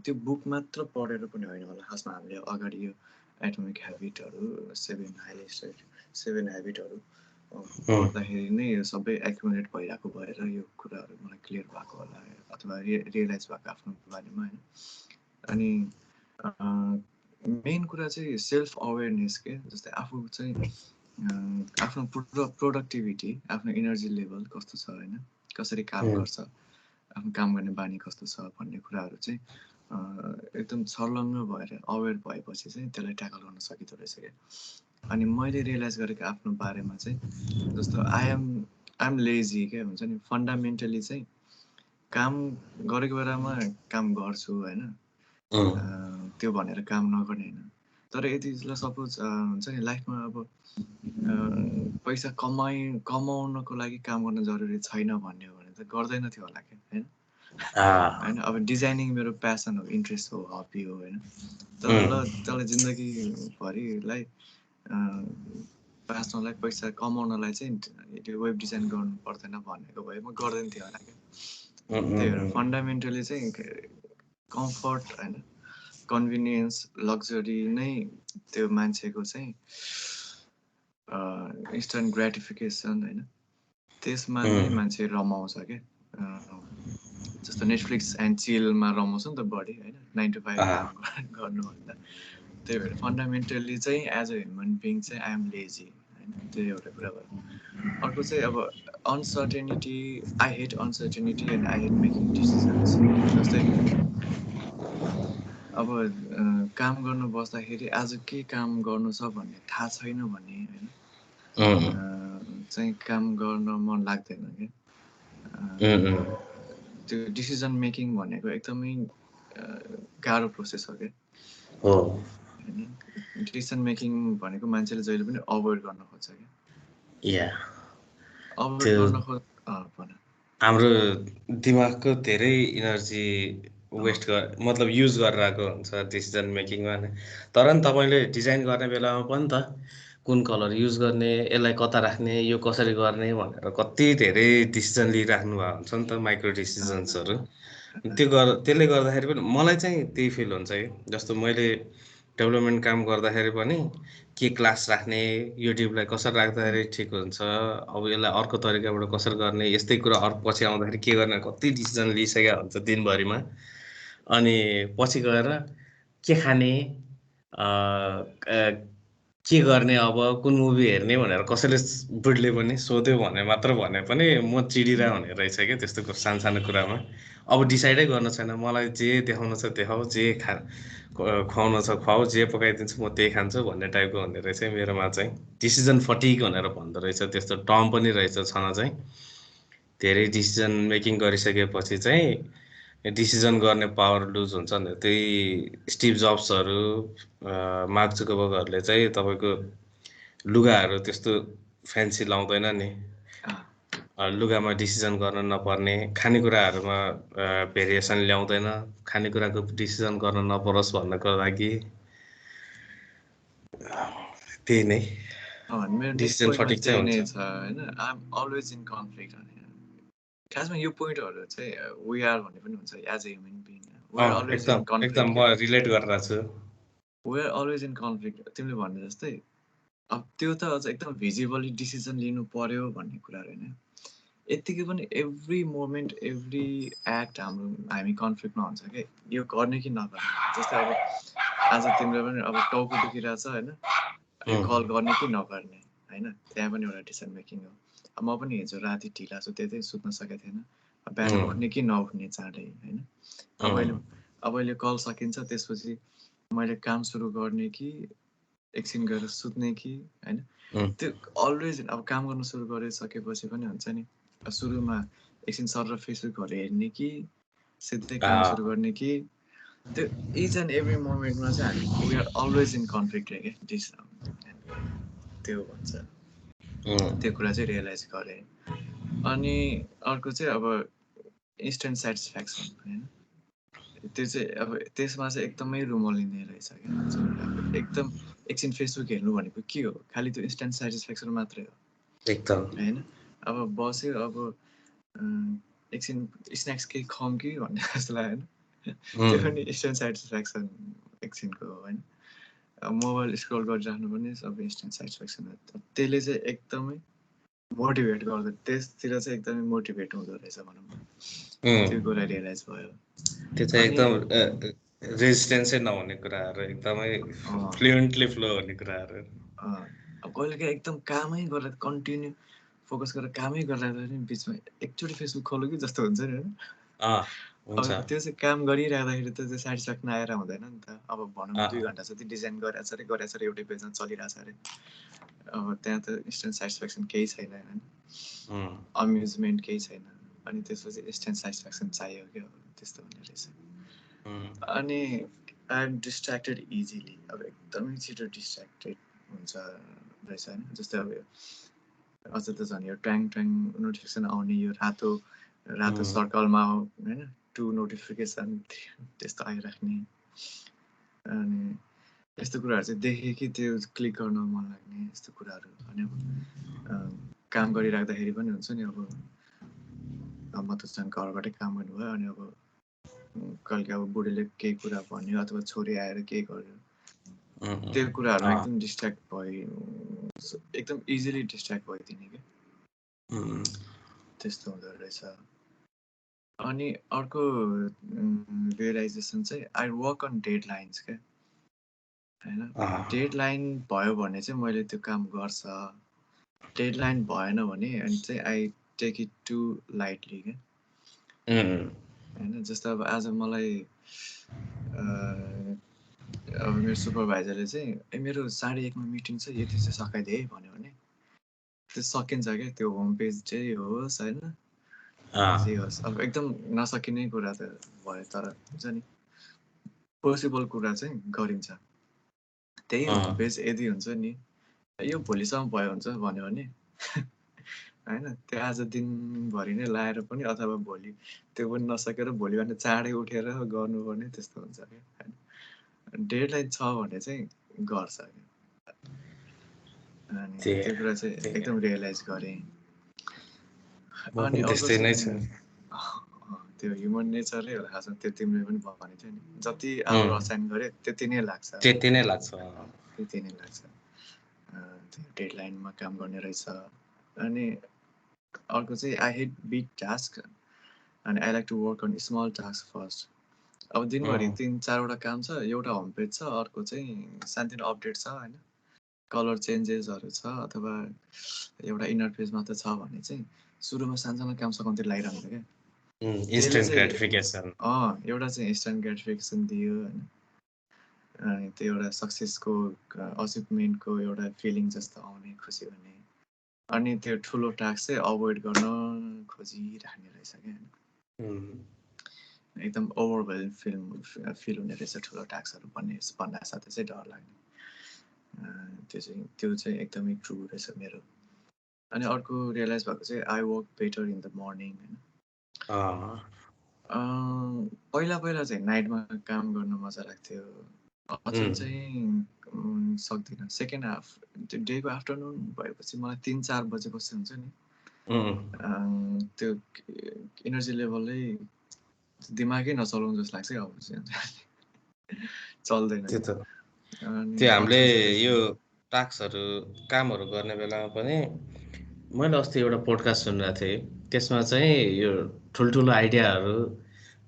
त्यो बुक मात्र पढेर पनि होइन होला खासमा हामीले अगाडि यो एटोमिक ह्याबिटहरू 7 ह्याबिटहरू पढ्दाखेरि नै यो सबै एक्युमुलेट भइरहेको भएर यो कुराहरू मलाई क्लियर भएको होला अथवा रियलाइज भएको आफ्नो बारेमा होइन अनि मेन कुरा चाहिँ सेल्फ अवेरनेस के जस्तै आफू चाहिँ आफ्नो प्रोडक्टिभिटी आफ्नो इनर्जी लेभल कस्तो छ होइन कसरी काम गर्छ आफ्नो काम गर्ने बानी कस्तो छ भन्ने कुराहरू चाहिँ एकदम छर्लङ्ग भएर अवेर भएपछि चाहिँ त्यसलाई ट्याकल गर्न सकिँदो रहेछ क्या अनि मैले रियलाइज गरेको आफ्नो बारेमा चाहिँ जस्तो आई एम लेजी क्या हुन्छ नि फन्डामेन्टली चाहिँ काम गरेको बेलामा काम गर्छु होइन त्यो भनेर काम नगर्ने होइन तर यति सपोज हुन्छ नि लाइफमा अब पैसा कमाउनको लागि काम गर्न जरुरी छैन भन्ने हो भने त गर्दैन थियो होला क्या होइन होइन अब डिजाइनिङ मेरो प्यासन हो इन्ट्रेस्ट हो हबी हो होइन तर तँलाई जिन्दगीभरिलाई बाँच्नलाई पैसा कमाउनलाई चाहिँ त्यो वेब डिजाइन गर्नु पर्दैन भनेको भए म गर्दैन थियो होला क्या त्यही भएर फन्डामेन्टली चाहिँ कम्फर्ट होइन कन्भिनियन्स लग्जरी नै त्यो मान्छेको चाहिँ इन्स्टन्ट ग्रेटिफिकेसन होइन त्यसमा नै मान्छे रमाउँछ क्या जस्तो नेटफ्लिक्स एन्ड चिलमा रमाउँछ नि त बढी होइन 9 to 5 काम गर्नुभन्दा त्यही भएर फन्डामेन्टली चाहिँ एज अ ह्युमन बिङ चाहिँ आई एम लेजी होइन त्यो एउटा कुरा भयो अर्को चाहिँ अब uncertainty I hate uncertainty and I hate making decisions जस्तै अब काम गर्न बस्दाखेरि आज के काम गर्नु छ भन्ने थाहा छैन भने होइन चाहिँ काम गर्न मन लाग्दैन क्या त्यो डिसिजन मेकिङ भनेको एकदमै गाह्रो प्रोसेस हो क्या डिसिजन मेकिङ भनेको मान्छेले जहिले पनि अभोइड गर्न खोज्छ क्या अभोइड गर्न हाम्रो दिमागको धेरै इनर्जी वेस्ट मतलब युज गरेर आएको हुन्छ डिसिजन मेकिङमा तर नि तपाईँले डिजाइन गर्ने बेलामा पनि त कुन कलर युज गर्ने यसलाई कता राख्ने यो कसरी गर्ने भनेर कति धेरै डिसिजन लिइराख्नु भएको हुन्छ नि त माइक्रो डिसिजन्सहरू त्यसले गर्दाखेरि पनि मलाई चाहिँ त्यही फिल हुन्छ कि जस्तो मैले डेभलपमेन्ट काम गर्दाखेरि पनि के क्लास राख्ने युट्युबलाई कसरी राख्दाखेरि ठिक हुन्छ अब यसलाई अर्को तरिकाबाट कसरी गर्ने यस्तै कुरा पछि आउँदाखेरि के गर्ने कति डिसिजन लिइसकेको हुन्छ दिनभरिमा अनि पछि गएर के खाने के गर्ने अब कुन मुभी हेर्ने भनेर कसैले बुढले पनि सोध्यो भने मात्र भने पनि म चिडिरा हुने रहेछ क्या त्यस्तो सानो कुरामा अब डिसाइडै गर्नु छैन मलाई जे देखाउनु छ देखाऊ जे खुवाउनु छ खुवाऊ जे पकाइदिन्छु म त्यही खान्छु भन्ने टाइपको हुने रहेछ मेरोमा चाहिँ डिसिजन फटिक भनेर भन्दो रहेछ त्यस्तो टर्म पनि रहेछ छन चाहिँ धेरै डिसिजन मेकिङ गरिसकेपछि चाहिँ डिसिजन गर्ने पावर लुज हुन्छ नि त्यही स्टिभ जब्सहरू मार्क जुकरबर्गहरूले चाहिँ तपाईँको लुगाहरू त्यस्तो फ्यान्सी लाउँदैन नि लुगामा डिसिजन गर्न नपर्ने खानेकुराहरूमा भेरिएसन ल्याउँदैन खानेकुराको डिसिजन गर्न नपरोस् भन्नको लागि त्यही नै डिसिजन फटिक चाहिँ हुन्छ हैन I am always in conflict खासमा यो पोइन्टहरु चाहिँ वी आर भन्ने पनि हुन्छ as a human being we are always in conflict एकदम म रिलेट गरिरहेको छु we are always in conflict तिमीले भने जस्तै अब त्यो त अझ एकदम भिजिबली डिसिजन लिनु पर्यो भन्ने कुराहरू होइन यत्तिकै पनि एभ्री मोमेन्ट एभ्री एक्ट हामी कन्फ्लिक्टमा हुन्छ कि यो गर्ने कि नगर्ने जस्तै अब आज तिम्रो पनि अब टाउको दुखिरहेछ होइन यो कल गर्ने कि नगर्ने होइन त्यहाँ पनि एउटा डिसिजन मेकिङ हो अब म पनि हिजो राति ढिला छु त्यही सुत्न सकेको थिएन बिहान उठ्ने कि नउठ्ने चाँडै होइन अब अहिले कल सकिन्छ त्यसपछि मैले काम सुरु गर्ने कि एकछिन गएर सुत्ने कि होइन त्यो अलवेज अब काम गर्न सुरु गरिसकेपछि पनि हुन्छ नि सुरुमा एकछिन सर र फेसबुकहरू हेर्ने कि सिधै काम सुरु गर्ने कि त्यो इच एन्ड एभ्री मोमेन्टमा चाहिँ हामी we are always in conflict क्या त्यो भन्छ त्यो कुरा चाहिँ रियलाइज गरेँ अनि अर्को चाहिँ अब इन्स्टेन्ट सेटिस्फ्याक्सन होइन त्यो चाहिँ अब त्यसमा चाहिँ एकदमै रुमलिने रहेछ क्या एकदम एकछिन फेसबुक हेर्नु भनेको के हो खालि त्यो इन्स्टेन्ट सेटिस्फ्याक्सन मात्रै हो एकदम होइन अब बस्यो अब एकछिन स्न्याक्स केही खाउँ कि भन्ने जस्तो लाग्यो होइन त्यो पनि इन्स्टेन्ट सेटिस्फ्याक्सन एकछिनको हो होइन मोबाइल स्क्रोल गरिराख्नु पनि सबै इन्स्टेन्ट सेटिस्फ्याक्सन हो त्यसले चाहिँ एकदमै मोटिभेट गर्दो त्यसतिर चाहिँ एकदमै मोटिभेट हुँदो रहेछ भनौँ त्यो कुरा रियलाइज भयो त्यो चाहिँ एकदम रेजिस्टेन्सै नहुने कुराहरू एकदमै फ्लुएन्टली फ्लो हुने कुराहरू अब कहिले काहीँ एकदम कामै गरेर कन्टिन्यू फोकस गरेर कामै गरिराख्दा बिचमा एकचोटि फेसबुक खोल्यो कि जस्तो हुन्छ नि होइन अब त्यो चाहिँ काम गरिराख्दाखेरि त त्यो सेटिस्फ्याक्सन आएर हुँदैन नि त अब भनौँ 2 घन्टा जति डिजाइन गरेछ अरे एउटै पेजमा चलिरहेछ अरे अब त्यहाँ त इन्स्टेन्ट सेटिस्फ्याक्सन केही छैन होइन अम्युजमेन्ट केही छैन अनि त्यसपछि इन्स्टेन्ट सेटिस्फ्याक्सन चाहियो क्या त्यस्तो हुने रहेछ अनि आई एम डिस्ट्र्याक्टेड इजिली अब एकदमै छिटो डिस्ट्र्याक्टेड हुन्छ रहेछ होइन जस्तै अब अझ त झन् यो ट्याङ नोटिफिकेसन आउने यो रातो सर्कलमा होइन 2 नोटिफिकेसन त्यस्तो आइराख्ने अनि यस्तो कुराहरू चाहिँ देखेँ कि त्यो क्लिक गर्न मन लाग्ने यस्तो कुराहरू अनि अब काम गरिराख्दाखेरि पनि हुन्छ नि अब म त झन् घरबाटै काम गर्नुभयो अनि अब कहिले अब बुढीले केही कुरा भन्यो अथवा छोरी आएर केही गर्यो त्यो कुराहरू एकदम डिस्ट्र्याक्ट भयो एकदम इजिली डिस्ट्र्याक्ट भइदिने क्या त्यस्तो हुँदो रहेछ अनि अर्को रियलाइजेसन चाहिँ आई वर्क अन डेडलाइन्स क्या होइन डेडलाइन भयो भने चाहिँ मैले त्यो काम गर्छ डेडलाइन भएन भने अनि चाहिँ I take it too lightly क्या होइन जस्तो अब आज मलाई अब मेरो सुपरभाइजरले चाहिँ मेरो 1:30 मा मिटिङ छ यति चाहिँ सकाइदिए है भन्यो भने त्यो सकिन्छ क्या त्यो होम पेज चाहिँ होस् होइन जे होस् अब एकदम नसकिने कुरा त भयो तर हुन्छ नि पोसिबल कुरा चाहिँ गरिन्छ त्यही होम पेज यदि हुन्छ नि यो भोलिसम्म भयो हुन्छ भन्यो भने होइन त्यो आज दिनभरि नै लाएर पनि अथवा भोलि त्यो पनि नसकेर भोलि बिहान चाँडै उठेर गर्नुपर्ने त्यस्तो हुन्छ क्या होइन डेडलाइन छ भने चाहिँ गर्छ अनि त्यो कुरा चाहिँ एकदम रियलाइज गरेँ अनि त्यस्तै नै छ त्यो ह्युमन नेचरै होला खासमा त्यो तिमीले पनि भनेको थियो नि जति आवर असाइन गरे त्यति नै लाग्छ त्यति नै लाग्छ त्यो डेडलाइनमा काम गर्ने रहेछ अनि अर्को चाहिँ आई हेट बिग टास्क अनि I like to work on small task first अब दिनभरि 3-4 वटा काम छ एउटा होम पेज छ अर्को चाहिँ सानोतिनो अपडेट छ होइन कलर चेन्जेसहरू छ अथवा एउटा इनर पेज मात्र छ भने चाहिँ सुरुमा सानो काम सघाउतिर लागिरहन्छ क्या इन्स्टेन्ट ग्रेटिफिकेसन एउटा चाहिँ इन्स्टेन्ट ग्रेटिफिकेसन दियो होइन अनि त्यो एउटा सक्सेसको अचिभमेन्टको एउटा फिलिङ जस्तो आउने खुसी हुने अनि त्यो ठुलो टास्क चाहिँ अभोइड गर्न खोजिराख्ने रहेछ क्या एकदम ओभरवेल्म फिल हुने रहेछ ठुलो टास्कहरू भन्दा साथै चाहिँ डर लाग्ने त्यो चाहिँ एकदमै ट्रु रहेछ मेरो अनि अर्को रियलाइज भएको चाहिँ I work better in the morning होइन पहिला चाहिँ नाइटमा काम गर्न मजा लाग्थ्यो अचेल चाहिँ सक्दिनँ सेकेन्ड हाफ त्यो डेको आफ्टरनुन भएपछि मलाई 3-4 बजेपछि हुन्छ नि त्यो इनर्जी लेभलै दिमागै नचलाउनु जस्तो लाग्छ अब चल्दैन अनि त्यो हामीले अचेल चाहिँ यो टास्कहरू कामहरू गर्ने बेलामा पनि मैले अस्ति एउटा पोडकास्ट सुनिरहेको थिएँ त्यसमा चाहिँ यो ठुल्ठुलो आइडियाहरू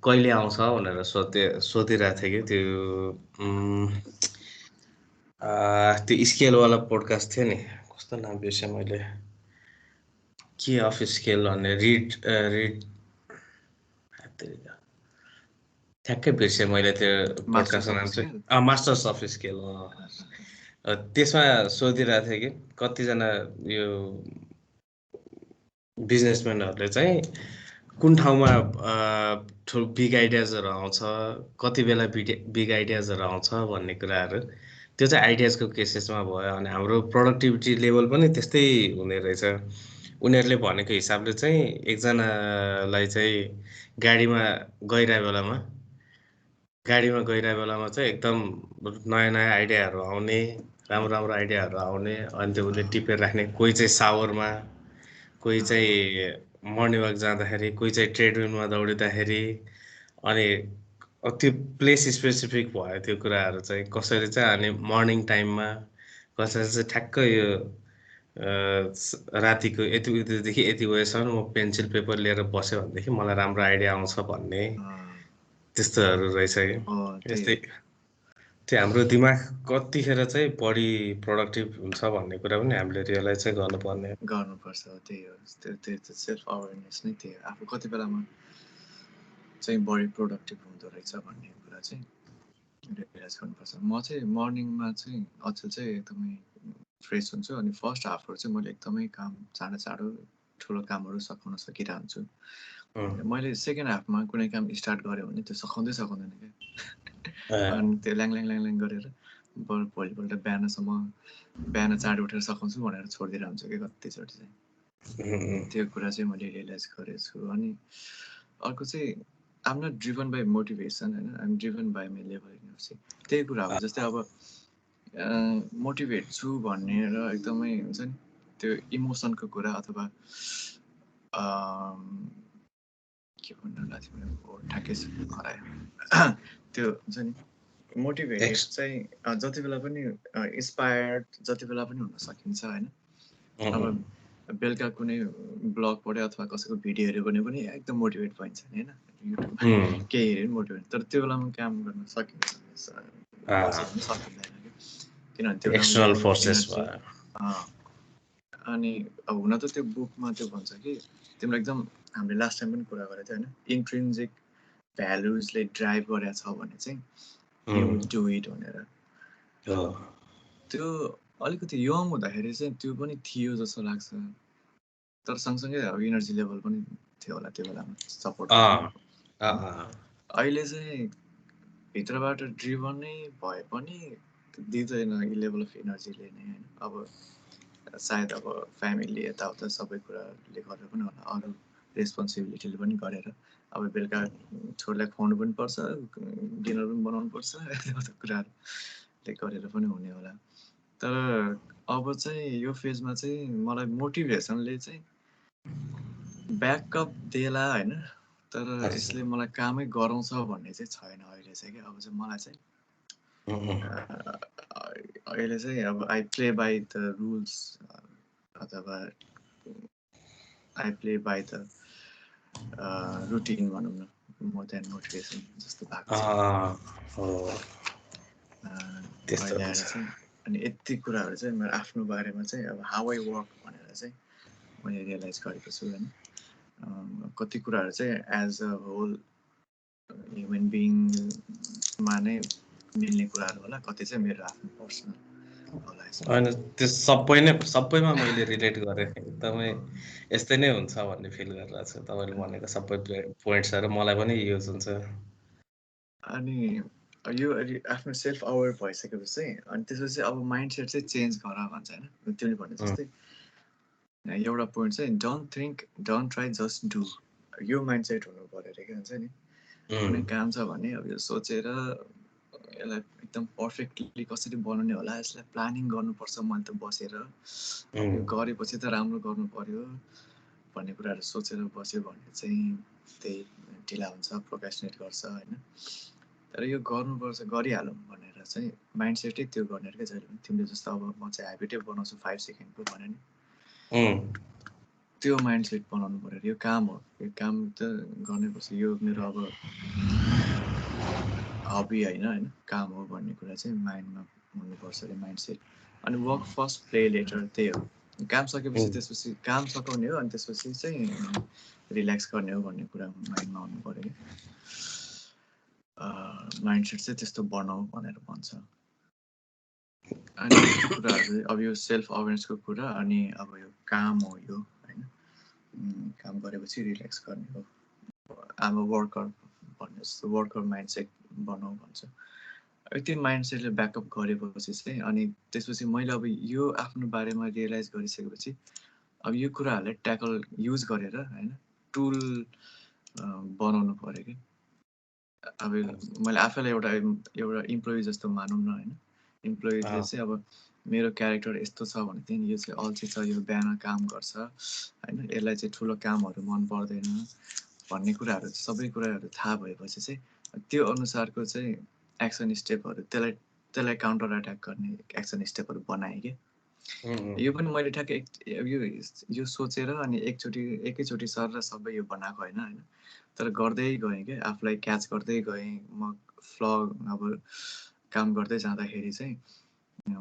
कहिले आउँछ भनेर सोधिरहेको थिएँ कि त्यो स्केलवाला पोडकास्ट थियो नि कस्तो नाम बिर्सेँ मैले के अफ स्केल भन्ने रिड ठ्याक्कै बिर्सेँ मैले त्यो मास्टर्स पोडकास्टको अफ नाम स्केल चाहिँ मास्टर्स अफ स्केल त्यसमा सोधिरहेको थिएँ कि कतिजना यो बिजनेसम्यानहरूले चाहिँ कुन ठाउँमा ठुलो बिग आइडियाजहरू आउँछ कति बेला बिग आइडियाजहरू आउँछ भन्ने कुराहरू त्यो चाहिँ आइडियाजको केसेसमा भयो अनि हाम्रो प्रोडक्टिभिटी लेभल पनि त्यस्तै हुने रहेछ उनीहरूले भनेको हिसाबले चाहिँ एकजनालाई चाहिँ गाडीमा गइरहेको बेलामा चाहिँ एकदम नयाँ नयाँ आइडियाहरू आउने राम्रो राम्रो आइडियाहरू आउने अनि त्यो उसले टिपेर राख्ने कोही चाहिँ सावरमा कोही चाहिँ मर्निङ वाक जाँदाखेरि कोही चाहिँ ट्रेडमिलमा दौडिँदाखेरि अनि त्यो प्लेस स्पेसिफिक भयो त्यो कुराहरू चाहिँ कसरी चाहिँ अनि मर्निङ टाइममा कसरी चाहिँ ठ्याक्क यो रातिको यति उतिदेखि यति बजीसम्म म पेन्सिल पेपर लिएर बस्यो भनेदेखि मलाई राम्रो आइडिया आउँछ भन्ने त्यस्तोहरू रहेछ कि यस्तै त्यो हाम्रो दिमाग कतिखेर चाहिँ बढी प्रोडक्टिभ हुन्छ भन्ने कुरा पनि हामीले रियलाइज चाहिँ गर्नुपर्छ त्यही हो त्यो सेल्फ अवेरनेस नै त्यही हो आफू कति बेलामा चाहिँ बढी प्रोडक्टिभ हुँदो रहेछ भन्ने कुरा चाहिँ रियलाइज गर्नुपर्छ म चाहिँ मर्निङमा चाहिँ अचेल चाहिँ एकदमै फ्रेस हुन्छु अनि फर्स्ट हाफहरू चाहिँ मैले एकदमै काम चाँडो ठुलो कामहरू सघाउन सकिरहन्छु मैले सेकेन्ड हाफमा कुनै काम स्टार्ट गरेँ भने त्यो सघाउँदैन क्या अनि त्यो ल्याङ गरेर भोलिपल्ट बिहान चाँडो उठेर सघाउँछु भनेर छोडिदिएर हुन्छ क्या कतिचोटि चाहिँ त्यो कुरा चाहिँ मैले रियलाइज गरेको छु अनि अर्को चाहिँ आम नट ड्रिभन बाई मोटिभेसन होइन I'm driven by my level energy त्यही कुरा हो जस्तै अब मोटिभेट छु भनेर एकदमै हुन्छ नि त्यो इमोसनको कुरा अथवा के भन्नु लाग्थ्यो मैले ठ्याक्कै हरायो त्यो हुन्छ नि मोटिभेटेड चाहिँ जति बेला पनि इन्सपायर्ड जति बेला पनि हुन सकिन्छ होइन अब बेलुका कुनै ब्लग पढ्यो अथवा कसैको भिडियो हेऱ्यो भने पनि एकदम मोटिभेट भइन्छ नि होइन युट्युबमा केही हेऱ्यो नि मोटिभेट तर त्यो बेलामा काम गर्न सकिन्छ बस्यो भने सकिँदैन किनभने त्यो एक्सटर्नल फोर्सेस अनि अब हुन त त्यो बुकमा त्यो भन्छ कि तिम्रो एकदम हामीले लास्ट टाइम पनि कुरा गरेको थियो होइन इन्ट्रिन्जिक भ्यालुजले ड्राइभ गरेको छ भने चाहिँ यु विल डु इट भनेर त्यो अलिकति यङ हुँदाखेरि चाहिँ त्यो पनि थियो जस्तो लाग्छ तर सँगसँगै अब इनर्जी लेभल पनि थियो होला त्यो बेलामा सपोर्ट अहिले चाहिँ भित्रबाट ड्रिभनै भए पनि दिँदैन लेभल अफ इनर्जीले नै होइन अब सायद अब फ्यामिली यताउता सबै कुराले गरेर पनि होला अरू रेस्पोन्सिबिलिटीले पनि गरेर अब बेलुका छोरीलाई खुवाउनु पनि पर्छ डिनर पनि बनाउनु पर्छ यताउता कुराहरूले गरेर पनि हुने होला तर अब चाहिँ यो फेजमा चाहिँ मलाई मोटिभेसनले चाहिँ ब्याकअप देला होइन तर यसले मलाई कामै गराउँछ भन्ने चाहिँ छैन अहिले चाहिँ क्या अब चाहिँ मलाई चाहिँ अहिले चाहिँ अब I play by the rules अथवा I play by the routine भनौँ न मोर देन मोटिभेसन जस्तो भएको छ अहिले आएर चाहिँ अनि यति कुराहरू चाहिँ मेरो आफ्नो बारेमा चाहिँ अब हाउ आई वर्क भनेर चाहिँ मैले रियलाइज गरेको छु होइन कति कुराहरू चाहिँ एज अ होल ह्युमन बिङमा नै मिल्ने कुराहरू होला कति चाहिँ मेरो आफ्नो पर्सनल होला होइन त्यो सबैमा मैले रिलेट गरेँ एकदमै यस्तै नै हुन्छ भन्ने फिल गरिरहेको छु तपाईँले भनेको सबै पोइन्ट्सहरू मलाई पनि युज हुन्छ अनि यो आफ्नो सेल्फ अवेर भइसकेपछि चाहिँ अनि त्यसपछि अब माइन्ड सेट चाहिँ चेन्ज गर भन्छ होइन त्यसले भने जस्तै एउटा पोइन्ट चाहिँ डोन्ट ट्राई जस्ट डु यो माइन्ड सेट हुनु पऱ्यो अरे के भन्छ नि कुनै काम छ भने अब यो सोचेर यसलाई एकदम पर्फेक्टली कसरी बनाउने होला यसलाई प्लानिङ गर्नुपर्छ मैले त बसेर यो गरेपछि त राम्रो गर्नु पर्यो भन्ने कुराहरू सोचेर बस्यो भने चाहिँ त्यही ढिला हुन्छ प्रोक्रास्टिनेट गर्छ होइन तर यो गर्नुपर्छ गरिहालौँ भनेर चाहिँ माइन्डसेटै त्यो गर्ने क्या जहिले पनि तिमीले जस्तो अब म चाहिँ ह्याबिटै बनाउँछु 5 सेकेन्डको भने नि त्यो माइन्डसेट बनाउनु पऱ्यो यो काम हो यो काम त गर्नैपर्छ यो मेरो अब हबी होइन काम हो भन्ने कुरा चाहिँ माइन्डमा हुनुपर्छ अरे माइन्डसेट अनि वर्क फर्स्ट प्ले लेटर त्यही हो काम सकेपछि त्यसपछि काम सकाउने हो अनि त्यसपछि चाहिँ रिल्याक्स गर्ने हो भन्ने कुरा माइन्डमा आउनु पऱ्यो कि माइन्डसेट चाहिँ त्यस्तो बनाऊ भनेर भन्छ अनि यस्तो कुराहरू अब यो सेल्फ अवेरनेसको कुरा अनि अब यो काम हो यो होइन काम गरेपछि रिल्याक्स गर्ने हो आम वर्कर भन्ने जस्तो वर्कर माइन्डसेट बनाऊ भन्छ त्यो माइन्डसेटले ब्याकअप गरेपछि चाहिँ अनि त्यसपछि मैले अब यो आफ्नो बारेमा रियलाइज गरिसकेपछि अब यो कुराहरूलाई ट्याकल युज गरेर होइन टुल बनाउनु पऱ्यो कि अब मैले आफैलाई एउटा इम्प्लोइ जस्तो मानौँ न होइन इम्प्लोइजले चाहिँ अब मेरो क्यारेक्टर यस्तो छ भनेदेखि यो चाहिँ अल्छी छ यो बिहान काम गर्छ होइन यसलाई चाहिँ ठुलो कामहरू मन पर्दैन भन्ने कुराहरू सबै कुराहरू थाहा भएपछि चाहिँ त्यो अनुसारको चाहिँ एक्सन स्टेपहरू त्यसलाई काउन्टर एट्याक गर्ने एक्सन स्टेपहरू बनाएँ कि यो पनि मैले ठ्याक्कै यो सोचेर अनि एकैचोटि सर र सबै यो बनाएको होइन तर गर्दै गएँ क्या आफूलाई क्याच गर्दै गएँ म अब काम गर्दै जाँदाखेरि चाहिँ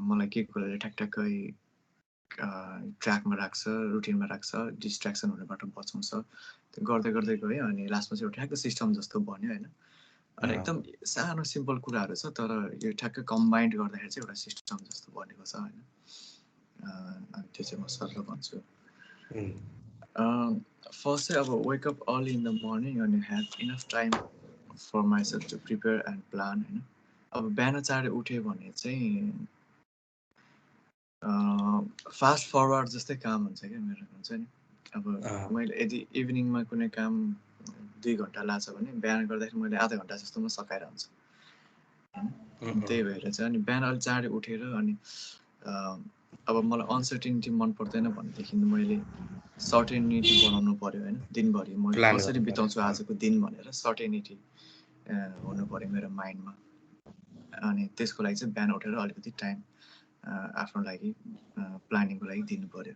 मलाई के कुराले ठ्याक्कै ट्र्याकमा राख्छ रुटिनमा राख्छ डिस्ट्र्याक्सन हुनेबाट बचाउँछ त्यो गर्दै गएँ अनि लास्टमा चाहिँ एउटा ठ्याक्कै सिस्टम जस्तो बन्यो होइन अनि एकदम सानो सिम्पल कुराहरू छ तर यो ठ्याक्कै कम्बाइन्ड गर्दाखेरि चाहिँ एउटा सिस्टम जस्तो बनेको छ होइन अनि त्यो चाहिँ म सरल भन्छु फर्स्ट चाहिँ अब wake up early in the morning अनि have enough time for myself to prepare and plan होइन अब बिहान चाँडै उठ्यो भने चाहिँ फास्ट फरवर्ड जस्तै काम हुन्छ क्या मेरो हुन्छ नि अब मैले यदि इभिनिङमा कुनै काम 2 घन्टा लाग्छ भने बिहान गर्दाखेरि मैले आधा घन्टा जस्तोमा सकाएर हुन्छ त्यही भएर चाहिँ अनि बिहान अलिक चाँडै उठेर अनि अब मलाई अनसर्टेनिटी मन पर्दैन भनेदेखि मैले सर्टेनिटी बनाउनु पऱ्यो होइन दिनभरि म कसरी बिताउँछु आजको दिन भनेर सर्टेनिटी हुनु पऱ्यो मेरो माइन्डमा अनि त्यसको लागि चाहिँ बिहान उठेर अलिकति टाइम आफ्नो लागि प्लानिङको लागि दिनु पऱ्यो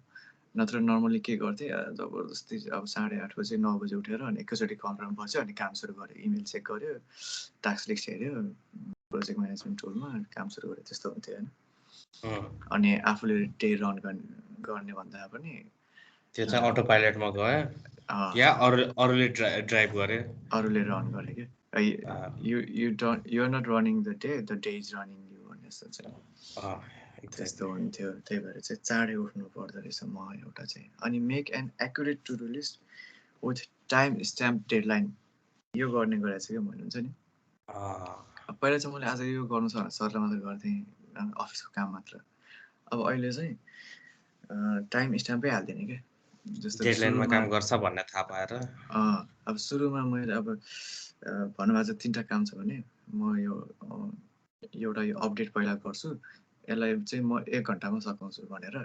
नत्र नर्मली के गर्थेँ जबरजस्ती अब 8:30 बजे 9 बजे उठेर अनि एकैचोटि कन्फर्म बस्यो अनि काम सुरु गऱ्यो इमेल चेक गऱ्यो टास्क लिस्ट हेऱ्यो प्रोजेक्ट म्यानेजमेन्ट टुलमा काम सुरु गऱ्यो त्यस्तो हुन्थ्यो होइन अनि आफूले डे रन गर्ने भन्दा पनि त्यो चाहिँ अटो पाइलटमा गयो या अरूले ड्राइभ गरे अरूले रन गरे क्या you are not running the day is running you भन्ने जस्तो चाहिँ त्यस्तो हुन्थ्यो त्यही भएर चाहिँ चाँडै उठ्नु पर्दो रहेछ म एउटा चाहिँ अनि make an accurate to do list with time stamp deadline यो गर्ने गरेको छ क्या मैले हुन्छ नि पहिला चाहिँ मैले आज यो गर्नु छ भने सरलाई मात्र गर्थेँ अफिसको काम मात्र अब अहिले चाहिँ टाइम स्ट्याम्पै हालिदिने क्या जस्तो डेडलाइनमा काम गर्छ भन्ने थाहा पाएर अब सुरुमा मैले अब भनौँ आज 3टा काम छ भने म यो एउटा यो अपडेट पहिला गर्छु यसलाई चाहिँ म 1 घन्टामा सकाउँछु भनेर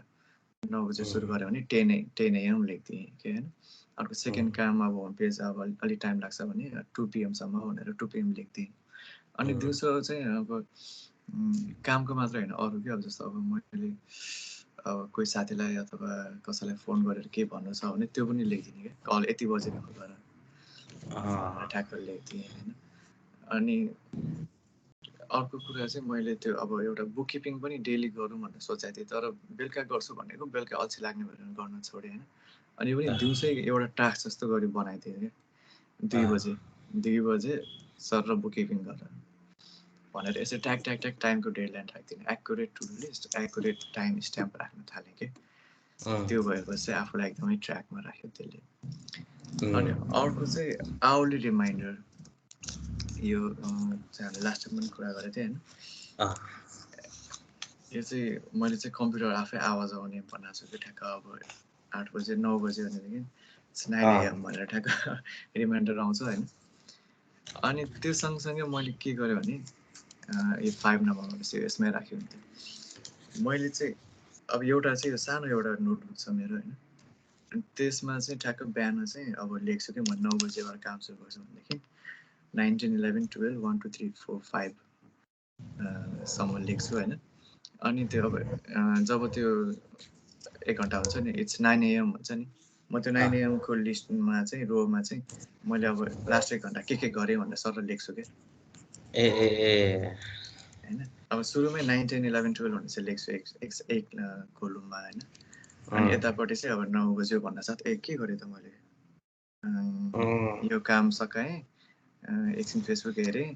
9 बजे सुरु गऱ्यो भने 10 AM लेख्दिएँ कि होइन अर्को सेकेन्ड काम अब होम पेज अब अलिक टाइम लाग्छ भने 2 PM सम्म भनेर 2 PM लेख्दिएँ अनि दिउँसो चाहिँ अब कामको मात्र होइन अरू के अब जस्तो अब मैले अब कोही साथीलाई अथवा कसैलाई फोन गरेर के भन्नु छ भने त्यो पनि लेखिदिने क्या कल यति बजे कल गर ठ्याक्क लेखिदिएँ होइन अनि अर्को कुरा चाहिँ मैले त्यो अब एउटा बुक किपिङ पनि डेली गरौँ भनेर सोचेको थिएँ तर बेलुका गर्छु भनेको बेलुका अल्छी लाग्ने भएर गर्न छोडेँ होइन अनि पनि दिउँसै एउटा टास्क जस्तो गरी बनाइदिएँ क्या 2 बजे सर र बुक किपिङ गरेर भनेर यसो ट्याक टाइमको डेडलाइन राख्दिनँ accurate to list accurate time stamp राख्न थालेँ कि त्यो भएपछि आफूलाई एकदमै ट्र्याकमा राख्यो त्यसले अनि अर्को चाहिँ आवरली रिमाइन्डर यो चाहिँ लास्ट टाइम पनि कुरा गरेको थिएँ होइन यो चाहिँ मैले चाहिँ कम्प्युटर आफै आवाज आउने बनाएको छु कि ठ्याक्क अब 8 बजे 9 बजे भनेदेखि 9 AM भनेर ठ्याक्क रिमाइन्डर आउँछ होइन अनि त्यो सँगसँगै मैले के गरेँ भने यो 5 नम्बर भनेपछि यसमै राख्यो हुन्थ्यो मैले चाहिँ अब एउटा चाहिँ यो सानो एउटा नोटबुक छ मेरो होइन अनि त्यसमा चाहिँ ठ्याक्क बिहान चाहिँ अब लेख्छु कि म 9 बजेबाट काम सुरु गर्छु भनेदेखि 9, 10, 11, 12, 1, 2, 3, 4, 5 सम्म लेख्छु होइन अनि त्यो अब जब त्यो 1 घन्टा हुन्छ नि इट्स 9 AM हुन्छ नि म त्यो 9 AM को लिस्टमा चाहिँ रोमा चाहिँ मैले अब लास्ट 1 घन्टा के गरेँ भनेर सर लेख्छु क्या होइन अब सुरुमै 9, 10, 11, 12 भनेर चाहिँ लेख्छु एक कोलुममा होइन अनि यतापट्टि चाहिँ अब 9 बज्यो भन्न साथ के गरेँ त मैले यो काम सकाएँ एकछिन फेसबुक हेरेँ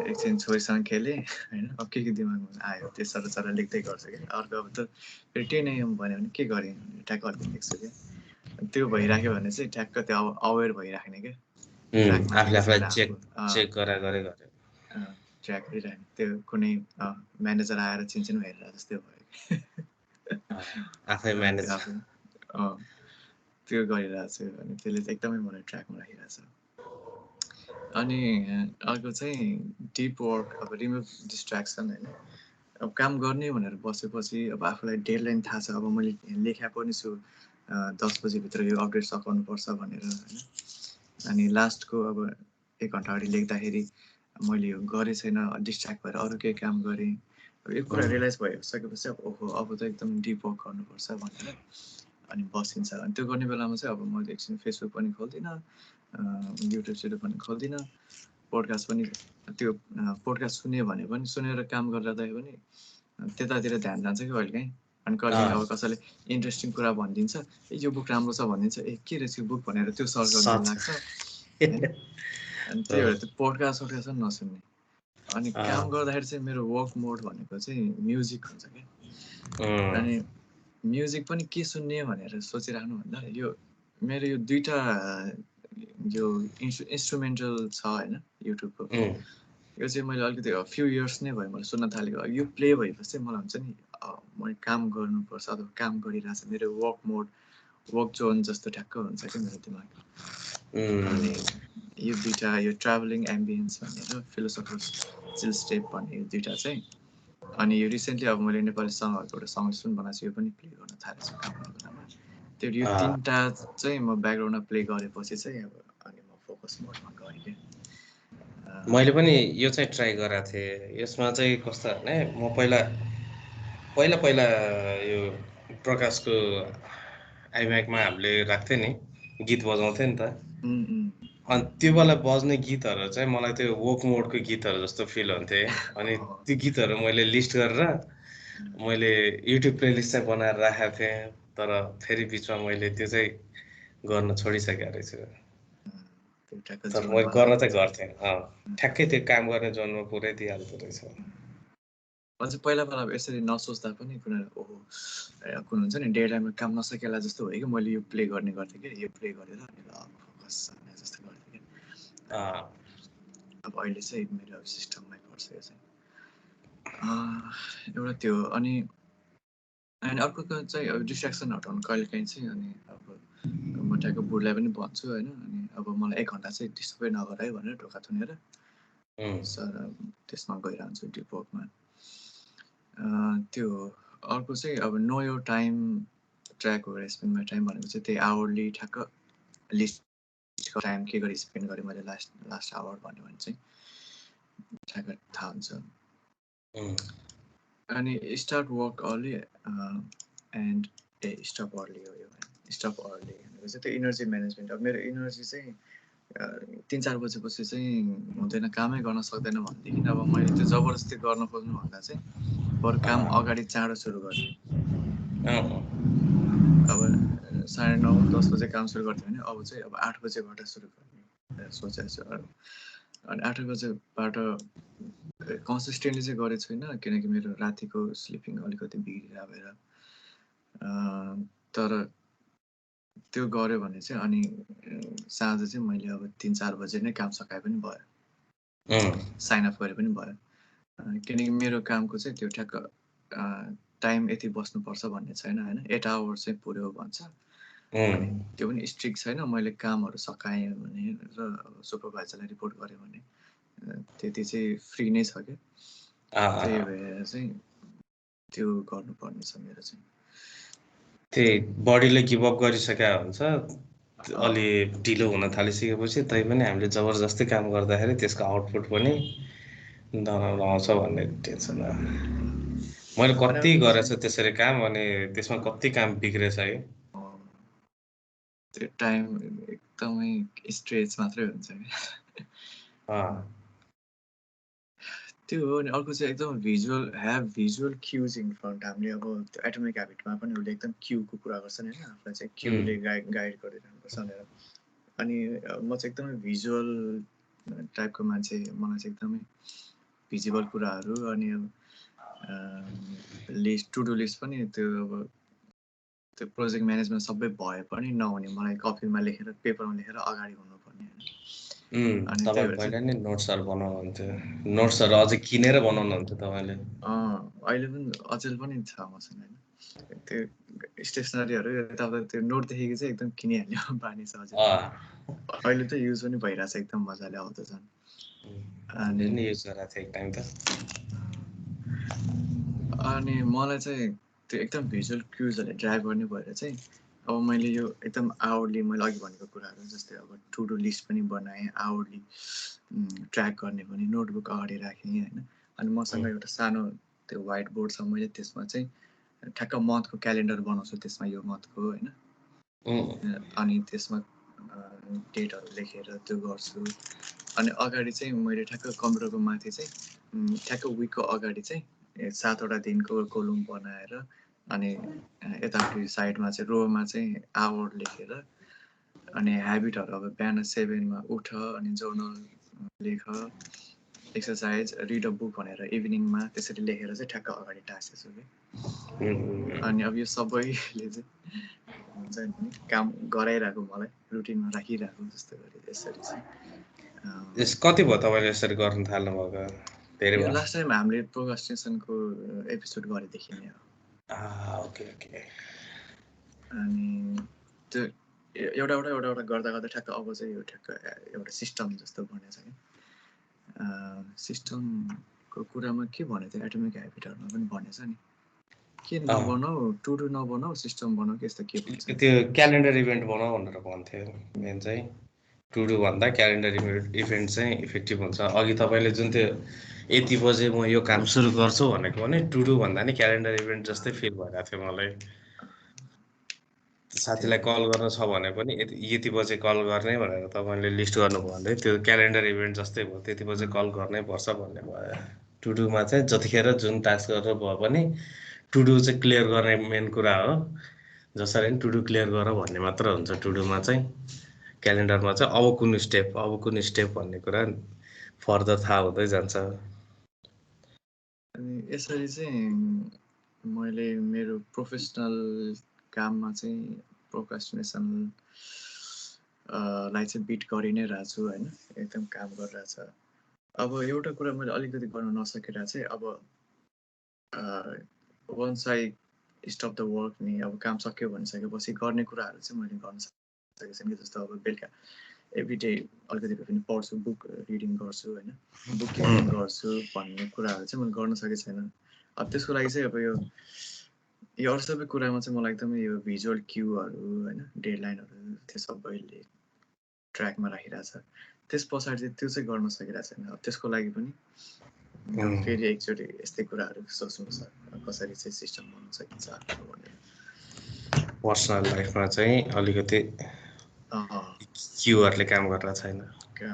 एकछिन छोरीसँग खेलेँ होइन अब के दिमागमा आयो त्यो सर लेख्दै गर्छु क्या अर्को अब त फेरि 10 AM भन्यो भने के गरेँ ट्याक्क अर्को लेख्छु क्या त्यो भइराख्यो भने चाहिँ ट्याक्क त्यो अवेर भइराख्ने क्या आफूलाई चेक गरे ट्र्याक गरिराख्ने त्यो कुनै म्यानेजर आएर चिनचिन हेरेर जस्तै भयो आफै म्यानेज त्यो गरिरहेको छु अनि त्यसले चाहिँ एकदमै मलाई ट्र्याकमा राखिरहेको छ अनि अर्को चाहिँ डिप वर्क अब रिमुभ डिस्ट्र्याक्सन होइन अब काम गर्ने भनेर बसेपछि अब आफूलाई डेडलाइन थाहा छ अब मैले लेखा पनि छु 10 बजीभित्र यो अपडेट सकाउनुपर्छ भनेर होइन अनि लास्टको अब 1 घन्टा अगाडि लेख्दाखेरि मैले यो गरेँ छैन डिस्ट्र्याक्ट भएर अरू केही काम गरेँ अब यो कुरा रियलाइज भइसकेपछि अब ओहो अब त एकदम डिप वर्क गर्नुपर्छ भनेर अनि बसिन्छ अनि त्यो गर्ने बेलामा चाहिँ अब मैले एकछिन फेसबुक पनि खोल्दिनँ युट्युब पनि खोल्दिनँ पोडकास्ट पनि त्यो पोडकास्ट सुन्यो भने पनि सुनेर काम गरिरहँदा पनि त्यतातिर ध्यान जान्छ कि कहिले काहीँ अनि कहिले काहीँ अब कसैले इन्ट्रेस्टिङ कुरा भनिदिन्छ यो बुक राम्रो छ भनिदिन्छ के रहेछ यो बुक भनेर त्यो सर्च गर्न लाग्छ होइन अनि त्यही भएर त्यो पोडकास्ट पनि नसुन्ने अनि काम गर्दाखेरि चाहिँ मेरो वर्क मोड भनेको चाहिँ म्युजिक हुन्छ क्या अनि म्युजिक पनि के सुन्ने भनेर सोचिराख्नु भन्दा यो मेरो यो 2टा यो इन्स्ट्रुमेन्टल छ होइन युट्युबको यो चाहिँ मैले अलिकति फ्यु इयर्स नै भयो मैले सुन्न थालेको यो प्ले भएपछि चाहिँ मलाई हुन्छ नि मैले काम गर्नुपर्छ अथवा काम गरिरहेको छ मेरो वर्क जोन जस्तो ठ्याक्क हुन्छ क्या मेरो दिमाग अनि यो 2टा यो ट्राभलिङ एम्बियन्स भनेर फिलोसफर्स चिल स्टेप भन्ने यो 2टा चाहिँ अनि यो रिसेन्टली अब मैले नेपाली सङ्गहरूको एउटा सङ्ग सुन बनाएको छु यो पनि प्ले गर्न थालेको छु काम गर्नु बेलामा त्यो यो 3टा चाहिँ म ब्याकग्राउन्डमा प्ले गरेपछि चाहिँ अब अनि म फोकस मोडमा गएँ क्या मैले पनि यो चाहिँ ट्राई गरेको थिएँ यसमा चाहिँ कस्तो भने म पहिला यो प्रकाशको आइम्याकमा हामीले राख्थ्यो नि गीत बजाउँथ्यो नि त अनि त्यो बेला बज्ने गीतहरू चाहिँ मलाई त्यो वर्क मोडको गीतहरू जस्तो फिल हुन्थ्यो अनि त्यो गीतहरू मैले लिस्ट गरेर मैले युट्युब प्लेलिस्ट चाहिँ बनाएर राखेको थिएँ तर फेरि बिचमा मैले त्यो चाहिँ गर्न छोडिसकेको रहेछु तर मैले गर्न चाहिँ गर्थेँ ठ्याक्कै त्यो काम गर्ने जोनमा पुरै दिइहाल्दो रहेछ अझ पहिला अब यसरी नसोच्दा पनि कुनै ओहो कुन हुन्छ नि डेडलाइनमा काम नसकेला जस्तो भयो कि मैले यो प्ले गर्ने गर्थेँ कि यो प्ले गरेर अनि फोकस जस्तो गर्थेँ कि अब अहिले चाहिँ मेरो सिस्टममै पर्छ यो चाहिँ एउटा त्यो अनि अर्को चाहिँ अब डिस्ट्र्याक्सन हटाउनु कहिले काहीँ चाहिँ अनि अब म ठ्याक्क बुढलाई पनि भन्छु होइन अनि अब मलाई 1 घन्टा चाहिँ डिस्टर्बै नगर है भनेर ढोका थुनेर सर त्यसमा गइरहन्छु डिप वर्कमा त्यो अर्को चाहिँ अब नो यो टाइम ट्र्याक हो स्पेन्ड माई टाइम भनेको चाहिँ त्यही आवरली ठ्याक्क लिस्ट टाइम के गरी स्पेन्ड गरेँ मैले लास्ट आवर भन्यो भने चाहिँ ठ्याक्क थाहा हुन्छ अनि start work early and stop early हो यो स्टप अर्ली भनेको चाहिँ त्यो इनर्जी म्यानेजमेन्ट अब मेरो इनर्जी चाहिँ 3-4 बजेपछि चाहिँ हुँदैन कामै गर्न सक्दैन भनेदेखि अब मैले त्यो जबरजस्ती गर्न खोज्नु भन्दा चाहिँ बरु काम अगाडि चाँडो सुरु गर्ने अब 9:30-10 बजे काम सुरु गर्थ्यो भने अब चाहिँ अब 8 बजेबाट सुरु गर्ने सोचेको छु अनि 8 बजेबाट कन्सिस्टेन्टली चाहिँ गरेको छुइनँ किनकि मेरो रातिको स्लिपिङ अलिकति बिग्रिरहेको भएर तर त्यो गऱ्यो भने चाहिँ अनि साँझ चाहिँ मैले अब 3-4 बजे नै काम सकाए पनि भयो साइन अप गरे पनि भयो किनकि मेरो कामको चाहिँ त्यो ठ्याक्क टाइम यति बस्नुपर्छ भन्ने छैन होइन 8 आवर चाहिँ पुर्यो भन्छ अनि त्यो पनि स्ट्रिक्ट छैन मैले कामहरू सकाएँ भने र सुपरभाइजरलाई रिपोर्ट गरेँ भने त्यति चाहिँ फ्री नै छ क्या त्यही भएर चाहिँ त्यो गर्नुपर्ने छ मेरो चाहिँ त्यही बडीले गिभ अप गरिसकेको हुन्छ अँ, अलि ढिलो हुन थालिसकेपछि तै पनि हामीले जबरजस्ती काम गर्दाखेरि त्यसको आउटपुट पनि नराम्रो आउँछ भन्ने टेन्सन भयो। मैले अनि कति अर्को गरेछु चाहिँ त्यसरी काम, अनि त्यसमा कति काम बिग्रेछ है। अँ, त्यो टाइम एकदमै स्ट्रेच मात्रै हुन्छ क्या। अँ, त्यो हो। अनि अर्को चाहिँ एकदम भिजुअल क्युज इन फ्रन्ट। हामीले अब त्यो एटोमिक ह्याबिटमा पनि उसले एकदम क्यूको कुरा गर्छन् होइन, आफूलाई चाहिँ क्यूले गाइड गरिरहनुपर्छ भनेर। अनि म चाहिँ एकदमै भिजुअल टाइपको मान्छे। मलाई चाहिँ एकदमै भिजुअल कुराहरू, अनि अब लिस्ट, टु डु लिस्ट पनि त्यो अब त्यो प्रोजेक्ट म्यानेजमेन्ट सबै भए पनि नहुने, मलाई कपीमा लेखेर पेपरमा लेखेर अगाडि हुनुपर्ने होइन। अनि त्यही तपाईँ भएर चाहिँ पहिला नै नोट्सहरू बनाउनुहुन्थ्यो, नोट्सहरू अझै किनेर बनाउनुहुन्थ्यो तपाईँले। अहिले पनि अचेल पनि छ मसँग होइन। त्यो स्टेसनरीहरू यताउता त्यो नोटदेखि चाहिँ एकदम किनिहाल्यो बानी छ अझै पनि। अहिले त युज पनि भइरहेछ एकदम मजाले आउँछ झन्। हामीले नि युज गरेको थियो एक टाइम त। अनि मलाई चाहिँ त्यो एकदम भिजुअल क्युजहरूले ड्राइभ गर्ने भएर चाहिँ अब मैले यो एकदम आवडली, मैले अघि भनेको कुराहरू जस्तै अब टु डु लिस्ट पनि बनाएँ, आवडली ट्र्याक गर्ने पनि नोटबुक अगाडि राखेँ होइन। अनि मसँग एउटा सानो त्यो व्हाइट बोर्ड छ, मैले त्यसमा चाहिँ ठ्याक्क मन्थको क्यालेन्डर बनाउँछु त्यसमा, यो मन्थको होइन। अनि त्यसमा डेटहरू लेखेर त्यो गर्छु। अनि अगाडि चाहिँ मैले ठ्याक्क कम्प्युटरको माथि चाहिँ ठ्याक्क विकको अगाडि चाहिँ 7वटा दिनको कोलुम बनाएर, अनि यतापट्टि साइडमा चाहिँ रोमा चाहिँ आवर लेखेर, अनि ह्याबिटहरू अब बिहान 7मा उठ, अनि जर्नल लेख, एक्सर्साइज, रिड अ बुक भनेर इभिनिङमा त्यसरी लेखेर चाहिँ ठ्याक्क अगाडि टाँसेछु कि। अनि अब यो सबैले चाहिँ हुन्छ नि काम गराइरहेको, मलाई रुटिनमा राखिरहेको जस्तो गरी यसरी चाहिँ कति भयो तपाईँले यसरी गर्न थाल्नुभएको? धेरै यो भयो? लास्ट टाइम हामीले प्रोक्रास्टिनेसनको एपिसोड गरेदेखि नै हो। Okay okay. अनि त्यो एउटा गर्दा गर्दा ठ्याक्क अब चाहिँ यो ठ्याक्क एउटा सिस्टम जस्तो बनेछ कि। सिस्टमको कुरामा के भने थियो, एटोमिक ह्याबिटहरूमा पनि भनेछ नि, के नबनाऊ, टु डु नबनाऊ, सिस्टम बनाऊ कि यस्तो के भन्छ। त्यो क्यालेन्डर इभेन्ट बनाऊ भनेर भन्थ्यो मेन चाहिँ। टु डु भन्दा क्यालेन्डर इभेन्ट चाहिँ इफेक्टिभ हुन्छ। अघि तपाईँले जुन त्यो यति बजे म यो काम सुरु गर्छु भनेको भने टु डु भन्दा नि क्यालेन्डर इभेन्ट जस्तै फिल भइरहेको थियो मलाई। साथीलाई कल गर्न छ भने पनि यति बजे कल गर्ने भनेर तपाईँले लिस्ट गर्नुभयो भने त्यो क्यालेन्डर इभेन्ट जस्तै भयो, त्यति बजे कल गर्नै पर्छ भन्ने भयो। टु डुमा चाहिँ जतिखेर जुन टास्क गरेर भयो पनि टु डु चाहिँ क्लियर गर्ने मेन कुरा हो। जसरी पनि टु डु क्लियर गर भन्ने मात्र हुन्छ टु डुमा चाहिँ। क्यालेन्डरमा चाहिँ अब कुन स्टेप भन्ने कुरा फर्दर थाहा हुँदै जान्छ। अनि यसरी चाहिँ मैले मेरो प्रोफेसनल काममा चाहिँ प्रोक्रास्टिनेसन लाई चाहिँ बिट गरि नै रहेको छु होइन, एकदम काम गरिरहेछ। अब एउटा कुरा मैले अलिकति गर्न नसकेर चाहिँ अब once I stop the work नि, अब काम सक्यो भनिसकेपछि गर्ने कुराहरू चाहिँ मैले गर्न सकेको छैन कि। जस्तो अब बेलुका एभ्रिडे अलिकति भए पनि पढ्छु, बुक रिडिङ गर्छु होइन, बुक किपिङ गर्छु भन्ने कुराहरू चाहिँ मैले गर्न सकेको छैन। अब त्यसको लागि चाहिँ अब यो अरू सबै कुरामा चाहिँ मलाई एकदमै यो भिजुअल क्युहरू होइन, डेडलाइनहरू त्यो सबैले ट्र्याकमा राखिरहेछ। त्यस पछाडि चाहिँ त्यो चाहिँ गर्न सकिरहेको छैन। अब त्यसको लागि पनि फेरि एकचोटि यस्तै कुराहरू सोच्नुपर्छ, कसरी चाहिँ सिस्टम बनाउन सकिन्छ भनेर। पर्सनल लाइफमा चाहिँ अलिकति क्युहरूले काम गरेर छैन।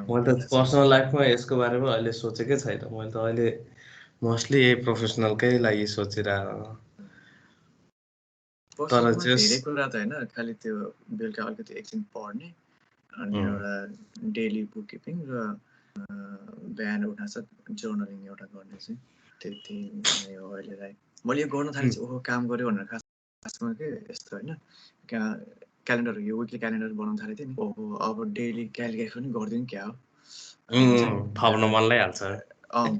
मैले त पर्सनल लाइफमा यसको बारेमा अहिले सोचेकै छैन। मैले त अहिले मोस्टली यही प्रोफेसनलकै लागि सोचिरहेको। पर्सनलमा धेरै कुरा त होइन, खालि त्यो बेलुका अलिकति एकछिन पढ्ने, अनि एउटा डेली बुक किपिङ, र बिहान उठ्न साथ जर्नलिङ एउटा गर्ने चाहिँ त्यति नै हो अहिलेलाई। मैले यो गर्न थालेँ चाहिँ ओहो काम गऱ्यो भनेर खासमा के यस्तो होइन, क्यालेन्डर यो विकली क्यालेन्डर बनाउन थालेको थिएँ नि, ओहो अब डेली क्यालकुलेट पनि गरिदिउँ क्या हो, थप्न मन लागिहाल्छ।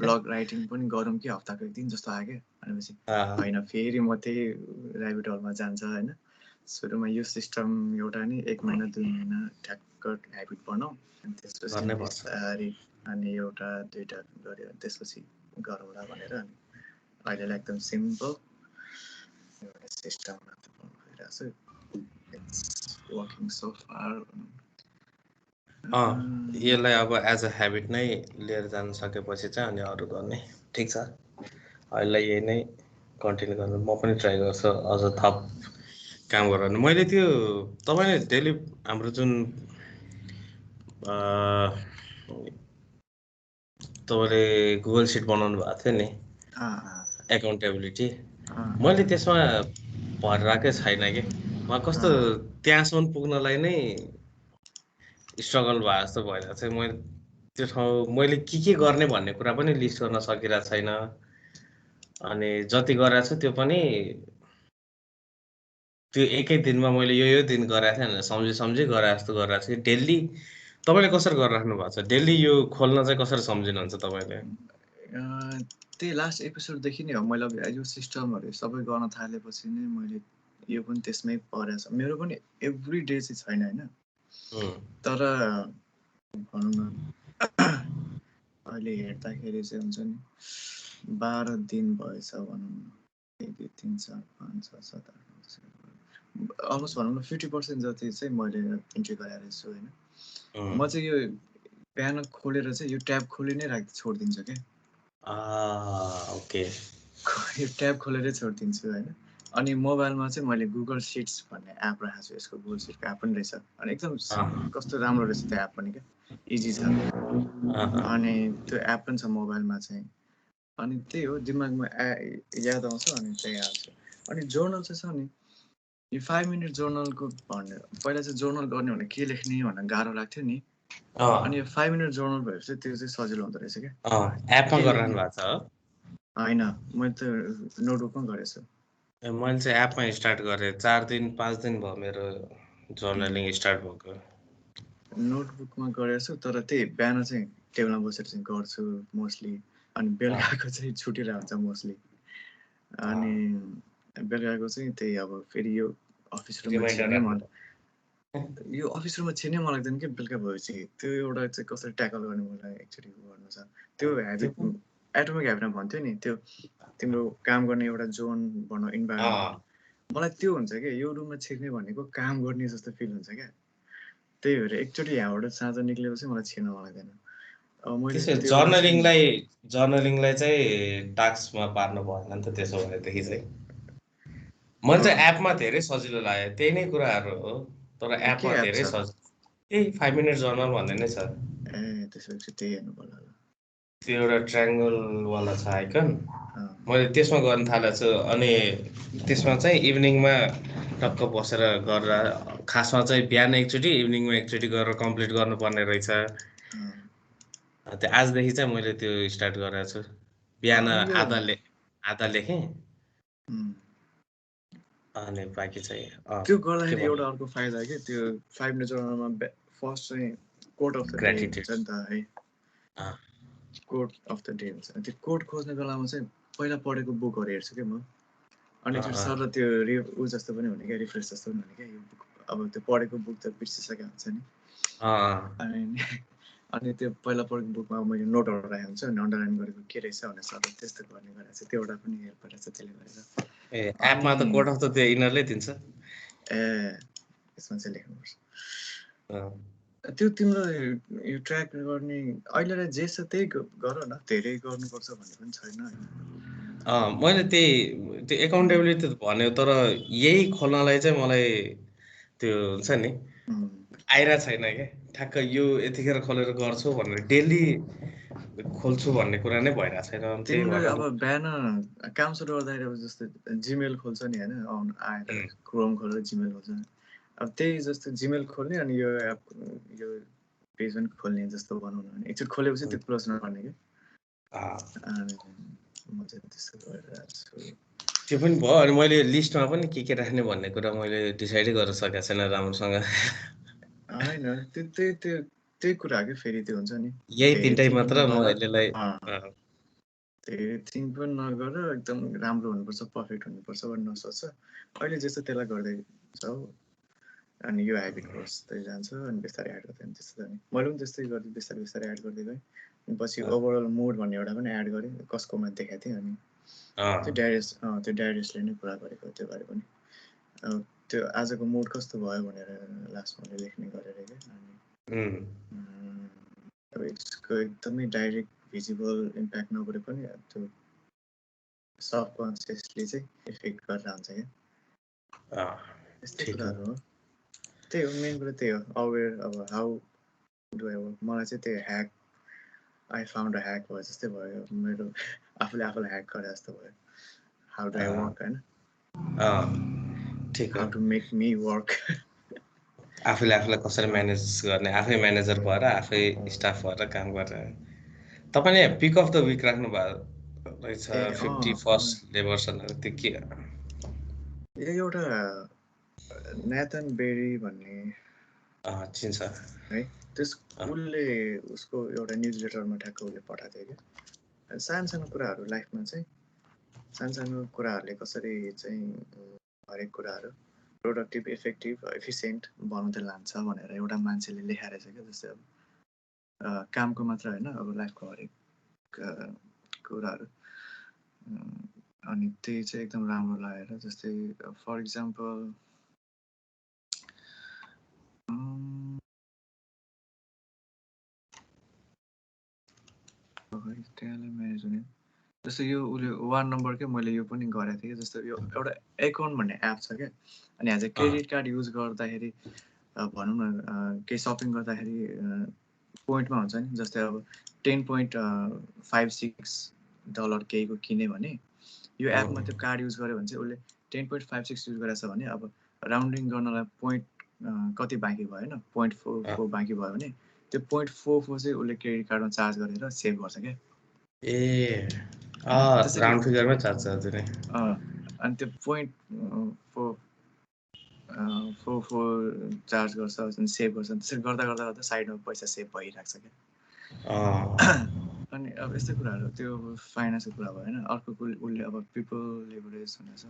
ब्लग राइटिङ पनि गरौँ कि हप्ताको एक दिन जस्तो आयो क्या। भनेपछि होइन, फेरि म त्यही ऱ्याबिट होलमा जान्छ होइन। सुरुमा यो सिस्टम एउटा नि 1 महिना 2 महिना ठ्याक्क ह्याबिट बनाऊ, अनि त्यसपछि बिस्तारै अनि एउटा दुईवटा गऱ्यो त्यसपछि गरौँला भनेर। अनि अहिलेलाई एकदम सिम्पल एउटा सिस्टम बनाउनु खोजिरहेको छु। walking so far. यसलाई अब एज अ हेबिट नै लिएर जान सकेपछि चाहिँ अनि अरू गर्ने ठिक छ अहिले यही नै कन्टिन्यू गर्नु म पनि ट्राई गर्छु अझ थप काम गराउनु मैले त्यो तपाईँले डेली हाम्रो जुन तपाईँले गुगल सिट बनाउनु भएको थियो नि एकाउन्टेबिलिटी मैले त्यसमा भरिरहेकै छैन कि म कस्तो त्यहाँसम्म पुग्नलाई नै स्ट्रगल भए जस्तो भइरहेको छ मैले त्यो ठाउँ मैले के गर्ने भन्ने कुरा पनि लिस्ट गर्न सकिरहेको छैन अनि जति गरेको छु त्यो पनि त्यो एकै दिनमा मैले यो दिन गरेको थिएँ भनेर सम्झी गरे जस्तो गरेको छु डेली तपाईँले कसरी गरिराख्नु भएको छ डेली यो खोल्न चाहिँ कसरी सम्झिनुहुन्छ तपाईँले त्यही लास्ट एपिसोडदेखि नै हो मैले अब यो सिस्टमहरू सबै गर्न थालेपछि नै मैले यो पनि त्यसमै परेछ मेरो पनि एभ्री डे चाहिँ छैन होइन तर भनौँ न अहिले हेर्दाखेरि चाहिँ हुन्छ नि 12 दिन भएछ भनौँ न 1 2 3 4 5 6 7 8 9 अलमोस्ट भनौँ न 50% जति चाहिँ मैले इन्ट्री गरेर छु होइन म चाहिँ यो बिहान खोलेर चाहिँ यो ट्याब खोलि नै छोडिदिन्छु क्या ओके यो ट्याब खोलेरै छोडिदिन्छु होइन अनि मोबाइलमा चाहिँ मैले गुगल सिट्स भन्ने एप राखेको छु यसको गुगल सिटको एप पनि रहेछ अनि एकदम कस्तो राम्रो रहेछ त्यो एप पनि क्या इजी छ अनि त्यो एप पनि छ मोबाइलमा चाहिँ अनि त्यही हो दिमागमा याद आउँछ अनि त्यही हाल्छु अनि जर्नल चाहिँ छ नि यो 5 मिनट जर्नलको भन्ने पहिला चाहिँ जर्नल गर्ने भने के लेख्ने भनेर गाह्रो लाग्थ्यो नि अनि यो 5 मिनट जर्नल भएपछि त्यो चाहिँ सजिलो हुँदो रहेछ क्या एपमा गरिरहनु भएको छ होइन मैले त नोटबुकमा गरेछु मैले चाहिँ एपमा स्टार्ट गरेँ 4 दिन 5 दिन भयो मेरो जर्नलिङ स्टार्ट भएको नोटबुकमा गरेछु तर त्यही बिहान चाहिँ टेबलमा बसेर चाहिँ गर्छु मोस्टली अनि बेलुकाको चाहिँ छुटिरहेको हुन्छ मोस्टली अनि बेलुकाको चाहिँ त्यही अब फेरि यो अफिस रुममा छिर्नै यो अफिस रुममा छिर्नै मन लाग्दैन कि बेलुका भएपछि त्यो एउटा चाहिँ कसरी ट्याकल गर्ने मलाई एक्चुअली गर्नु छ त्यो हेबिट एटोमिक हेबिटमा भन्थ्यो नि त्यो तिम्रो काम गर्ने एउटा जोन भनौँ इन्भाइरोमेन्ट मलाई त्यो हुन्छ क्या यो रुममा छिर्ने भनेको काम गर्ने जस्तो फिल हुन्छ क्या त्यही भएर एकचोटि यहाँबाट साँझ निक्लेपछि मलाई छिर्न मन लाग्दैन जर्नलिङलाई चाहिँ टास्कमा पार्नु भएन नि त त्यसो भएदेखि चाहिँ मैले चाहिँ एपमा धेरै सजिलो लाग्यो त्यही नै कुराहरू हो तर एपमा धेरै सजिलो त्यही 5 मिनट जर्नल भन्ने नै छ त्यसपछि त्यही हेर्नु पर्ला त्यो एउटा ट्रायङ्गलवाला छ आइकन मैले त्यसमा गर्न थालेको छु अनि त्यसमा चाहिँ इभिनिङमा टक्क बसेर गरेर खासमा चाहिँ बिहान एकचोटि इभिनिङमा एकचोटि गरेर कम्प्लिट गर्नुपर्ने रहेछ त्यो आजदेखि चाहिँ मैले त्यो स्टार्ट गरेको छु बिहान आधा लेखेँ अनि बाँकी चाहिँ त्यो गर्दाखेरि एउटा अर्को फाइदा के त्यो 5 मिनट जर्नलमा फर्स्ट चाहिँ कोट अफ द डे हुन्छ नि त है कोट अफ द डे हुन्छ त्यो कोट खोज्ने बेलामा चाहिँ पहिला पढेको बुकहरू हेर्छु क्या म अनि फेरि सर त्यो ऊ जस्तो पनि हुने क्या रिफ्रेस जस्तो पनि हुने क्या यो बुक अब त्यो पढेको बुक त बिर्सिसकेको हुन्छ नि अनि त्यो पहिला पढेको बुकमा मैले नोटहरू राखेको हुन्छ अनि अन्डरलाइन गरेको के रहेछ भनेर सरले त्यस्तो गर्ने गरेको छ त्यो एउटा पनि हेल्प गरेको छ त्यसले गरेर एपमा त कोड अफ द त्यो इनरले दिन्छ यसमा चाहिँ लेख्नुपर्छ त्यो तिम्रो यो ट्र्याक गर्ने अहिलेलाई जे छ त्यही गर न धेरै गर्नुपर्छ भन्ने पनि छैन मैले त्यो एकाउन्टेबिलिटी त भन्यो तर यही खोल्नलाई चाहिँ मलाई त्यो हुन्छ नि आइरहेको छैन क्या ठ्याक्क यो यतिखेर खोलेर गर्छु भनेर डेली खोल्छु भन्ने कुरा नै भइरहेको छैन तिमीले अब बिहान काम सुरु गर्दाखेरि अब जस्तो जिमेल खोल्छ नि होइन आएर क्रोम खोलेर जिमेल खोल्छ अब त्यही जस्तो जिमेल खोल्ने अनि यो एप यो पेज पनि खोल्ने जस्तो बनाउनु भने एकचोटि खोलेपछि त्यो क्लोज नगर्ने क्या म चाहिँ त्यस्तो गरिरहेको छु त्यो पनि भयो अनि मैले लिस्टमा पनि के राख्ने भन्ने कुरा मैले डिसाइडै गर्न सकेको छैन राम्रोसँग होइन त्यही कुरा के फेरि त्यो हुन्छ नि यही तिनटै मात्र म अहिलेलाई धेरै थिङ्क पनि नगर एकदम राम्रो हुनुपर्छ पर्फेक्ट हुनुपर्छ भन्ने नसोच अहिले जस्तो त्यसलाई गर्दै जाऊ अनि यो हेबिट बस्दै जान्छ अनि बिस्तारै एड गर्दै त्यस्तो जाने मैले पनि त्यस्तै गर्दै बिस्तारै बिस्तारै एड गर्दै गएँ अनि पछि ओभरअल मुड भन्ने एउटा पनि एड गरेँ कसकोमा देखाएको थिएँ अनि त्यो डाइरेसले नै कुरा गरेको त्यो बारे पनि त्यो आजको मुड कस्तो भयो भनेर लास्टमा मैले लेख्ने गरेर के अनि अब यसको एकदमै डाइरेक्ट भिजिबल इम्प्याक्ट नगरे पनि त्यो सबकन्सियसली चाहिँ इफेक्ट गरेर हुन्छ क्या त्यस्तै कुराहरू हो त्यही हो मेन कुरा त्यही हो अवेर अब हाउ डु आई वर्क मलाई चाहिँ त्यही hack I found a hack भयो जस्तै भयो मेरो आफूले आफूलाई ह्याक गरे जस्तो भयो हाउ डु आई वर्क होइन how to make me work आफूले आफूलाई कसरी म्यानेज गर्ने आफै म्यानेजर भएर आफै स्टाफ भएर काम गरेर तपाईँले पिक अफ द विक राख्नु भएको रहेछ 51st लेबर्सनहरू त्यो के एउटा नेथन बेरी भन्ने चिन्छ है त्यस उसले उसको एउटा न्युज लेटरमा ठ्याक्क उसले पठाएको थियो क्या सानो सानो कुराहरू लाइफमा चाहिँ सानो सानो कुराहरूले कसरी चाहिँ हरेक कुराहरू प्रोडक्टिभ इफेक्टिभ एफिसियन्ट बनाउँदै लान्छ भनेर एउटा मान्छेले लेखाएर रहेछ क्या जस्तै अब कामको मात्र होइन अब लाइफको हरेक कुराहरू अनि त्यही चाहिँ एकदम राम्रो लागेर जस्तै फर इक्जाम्पल जस्तो यो उसले 1 नम्बरकै मैले यो पनि गरेको थिएँ जस्तो यो एउटा एकाउन्ट भन्ने एप छ क्या अनि आज क्रेडिट कार्ड युज गर्दाखेरि भनौँ न केही सपिङ गर्दाखेरि पोइन्टमा हुन्छ नि जस्तै अब $10.56 केहीको किन्यो भने यो एपमा त्यो कार्ड युज गर्यो भने चाहिँ उसले 10.56 युज गरेछ भने अब राउन्डिङ गर्नलाई पोइन्ट कति बाँकी भयो होइन 0.44 बाँकी भयो भने त्यो 0.44 चाहिँ उसले क्रेडिट कार्डमा चार्ज गरेर सेभ गर्छ क्या राउन्ड फिगरमै चार्ज गर्छ नि अनि त्यो 0.44 चार्ज गर्छ अनि सेभ गर्छ त्यसरी गर्दा गर्दा गर्दा साइडमा पैसा सेभ भइरहेको छ क्या अनि अब यस्तै कुराहरू त्यो अब फाइनेन्सको कुरा भयो होइन अर्को उसले अब पिपल लेभरेज भनेको छ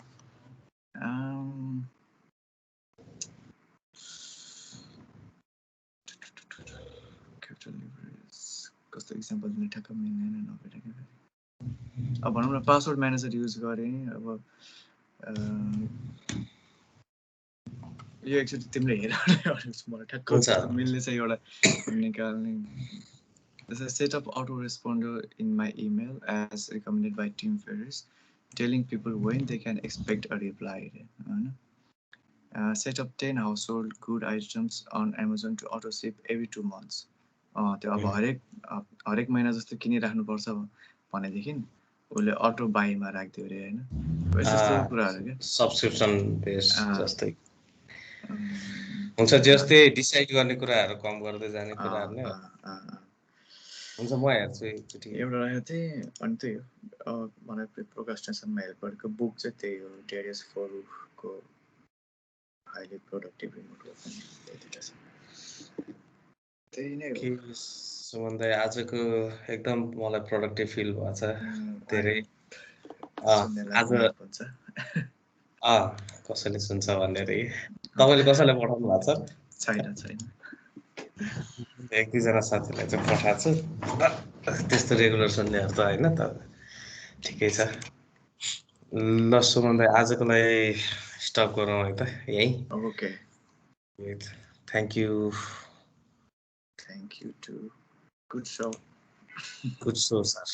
क्यापिटल लेभरेज कस्तो इक्जाम्पल दिने ठ्याक्क मिल्दैन नभएर अब भनौँ न पासवर्ड म्यानेजर युज गरेँ अब यो एकचोटि तिमीले हेरेर मलाई ठ्याक्क कस्तो मिल्ने चाहिँ एउटा निकाल्ने जस्तै setup auto responder in my email as recommended by Tim Ferriss telling people when they can expect a reply होइन setup 10 household good items on Amazon to auto ship every 2 months त्यो अब हरेक महिना जस्तो किनिराख्नुपर्छ भनेदेखि उसले अटो बाईमा राखिदियो अरे होइन यस्तो कुराहरू क्या सब्सक्रिप्सन बेस जस्तै हुन्छ जस्तै डिसाइड गर्ने कुराहरू कम गर्दै जाने कुराहरू नै हुन्छ म हेर्छु एकचोटि एउटा राखेको थिएँ अनि त्यही हो मलाई प्रोक्रास्टिनेसनमा हेल्प गरेको बुक चाहिँ त्यही हो डेरियस फोरुको हाइली प्रोडक्टिभ रिमोट वर्क त्यही नै हो सुमन दाइ आजको एकदम मलाई प्रोडक्टिभ फिल भएको छ धेरै आज कसैले सुन्छ भनेर तपाईँले कसैलाई पठाउनु भएको छ छैन एक दुईजना साथीलाई चाहिँ पठाएको छु त्यस्तो रेगुलर सुन्नेहरू त होइन त ठिकै छ ल सुमन दाइ आजको लागि स्टप गरौँ है त यही okay thank you too good so sir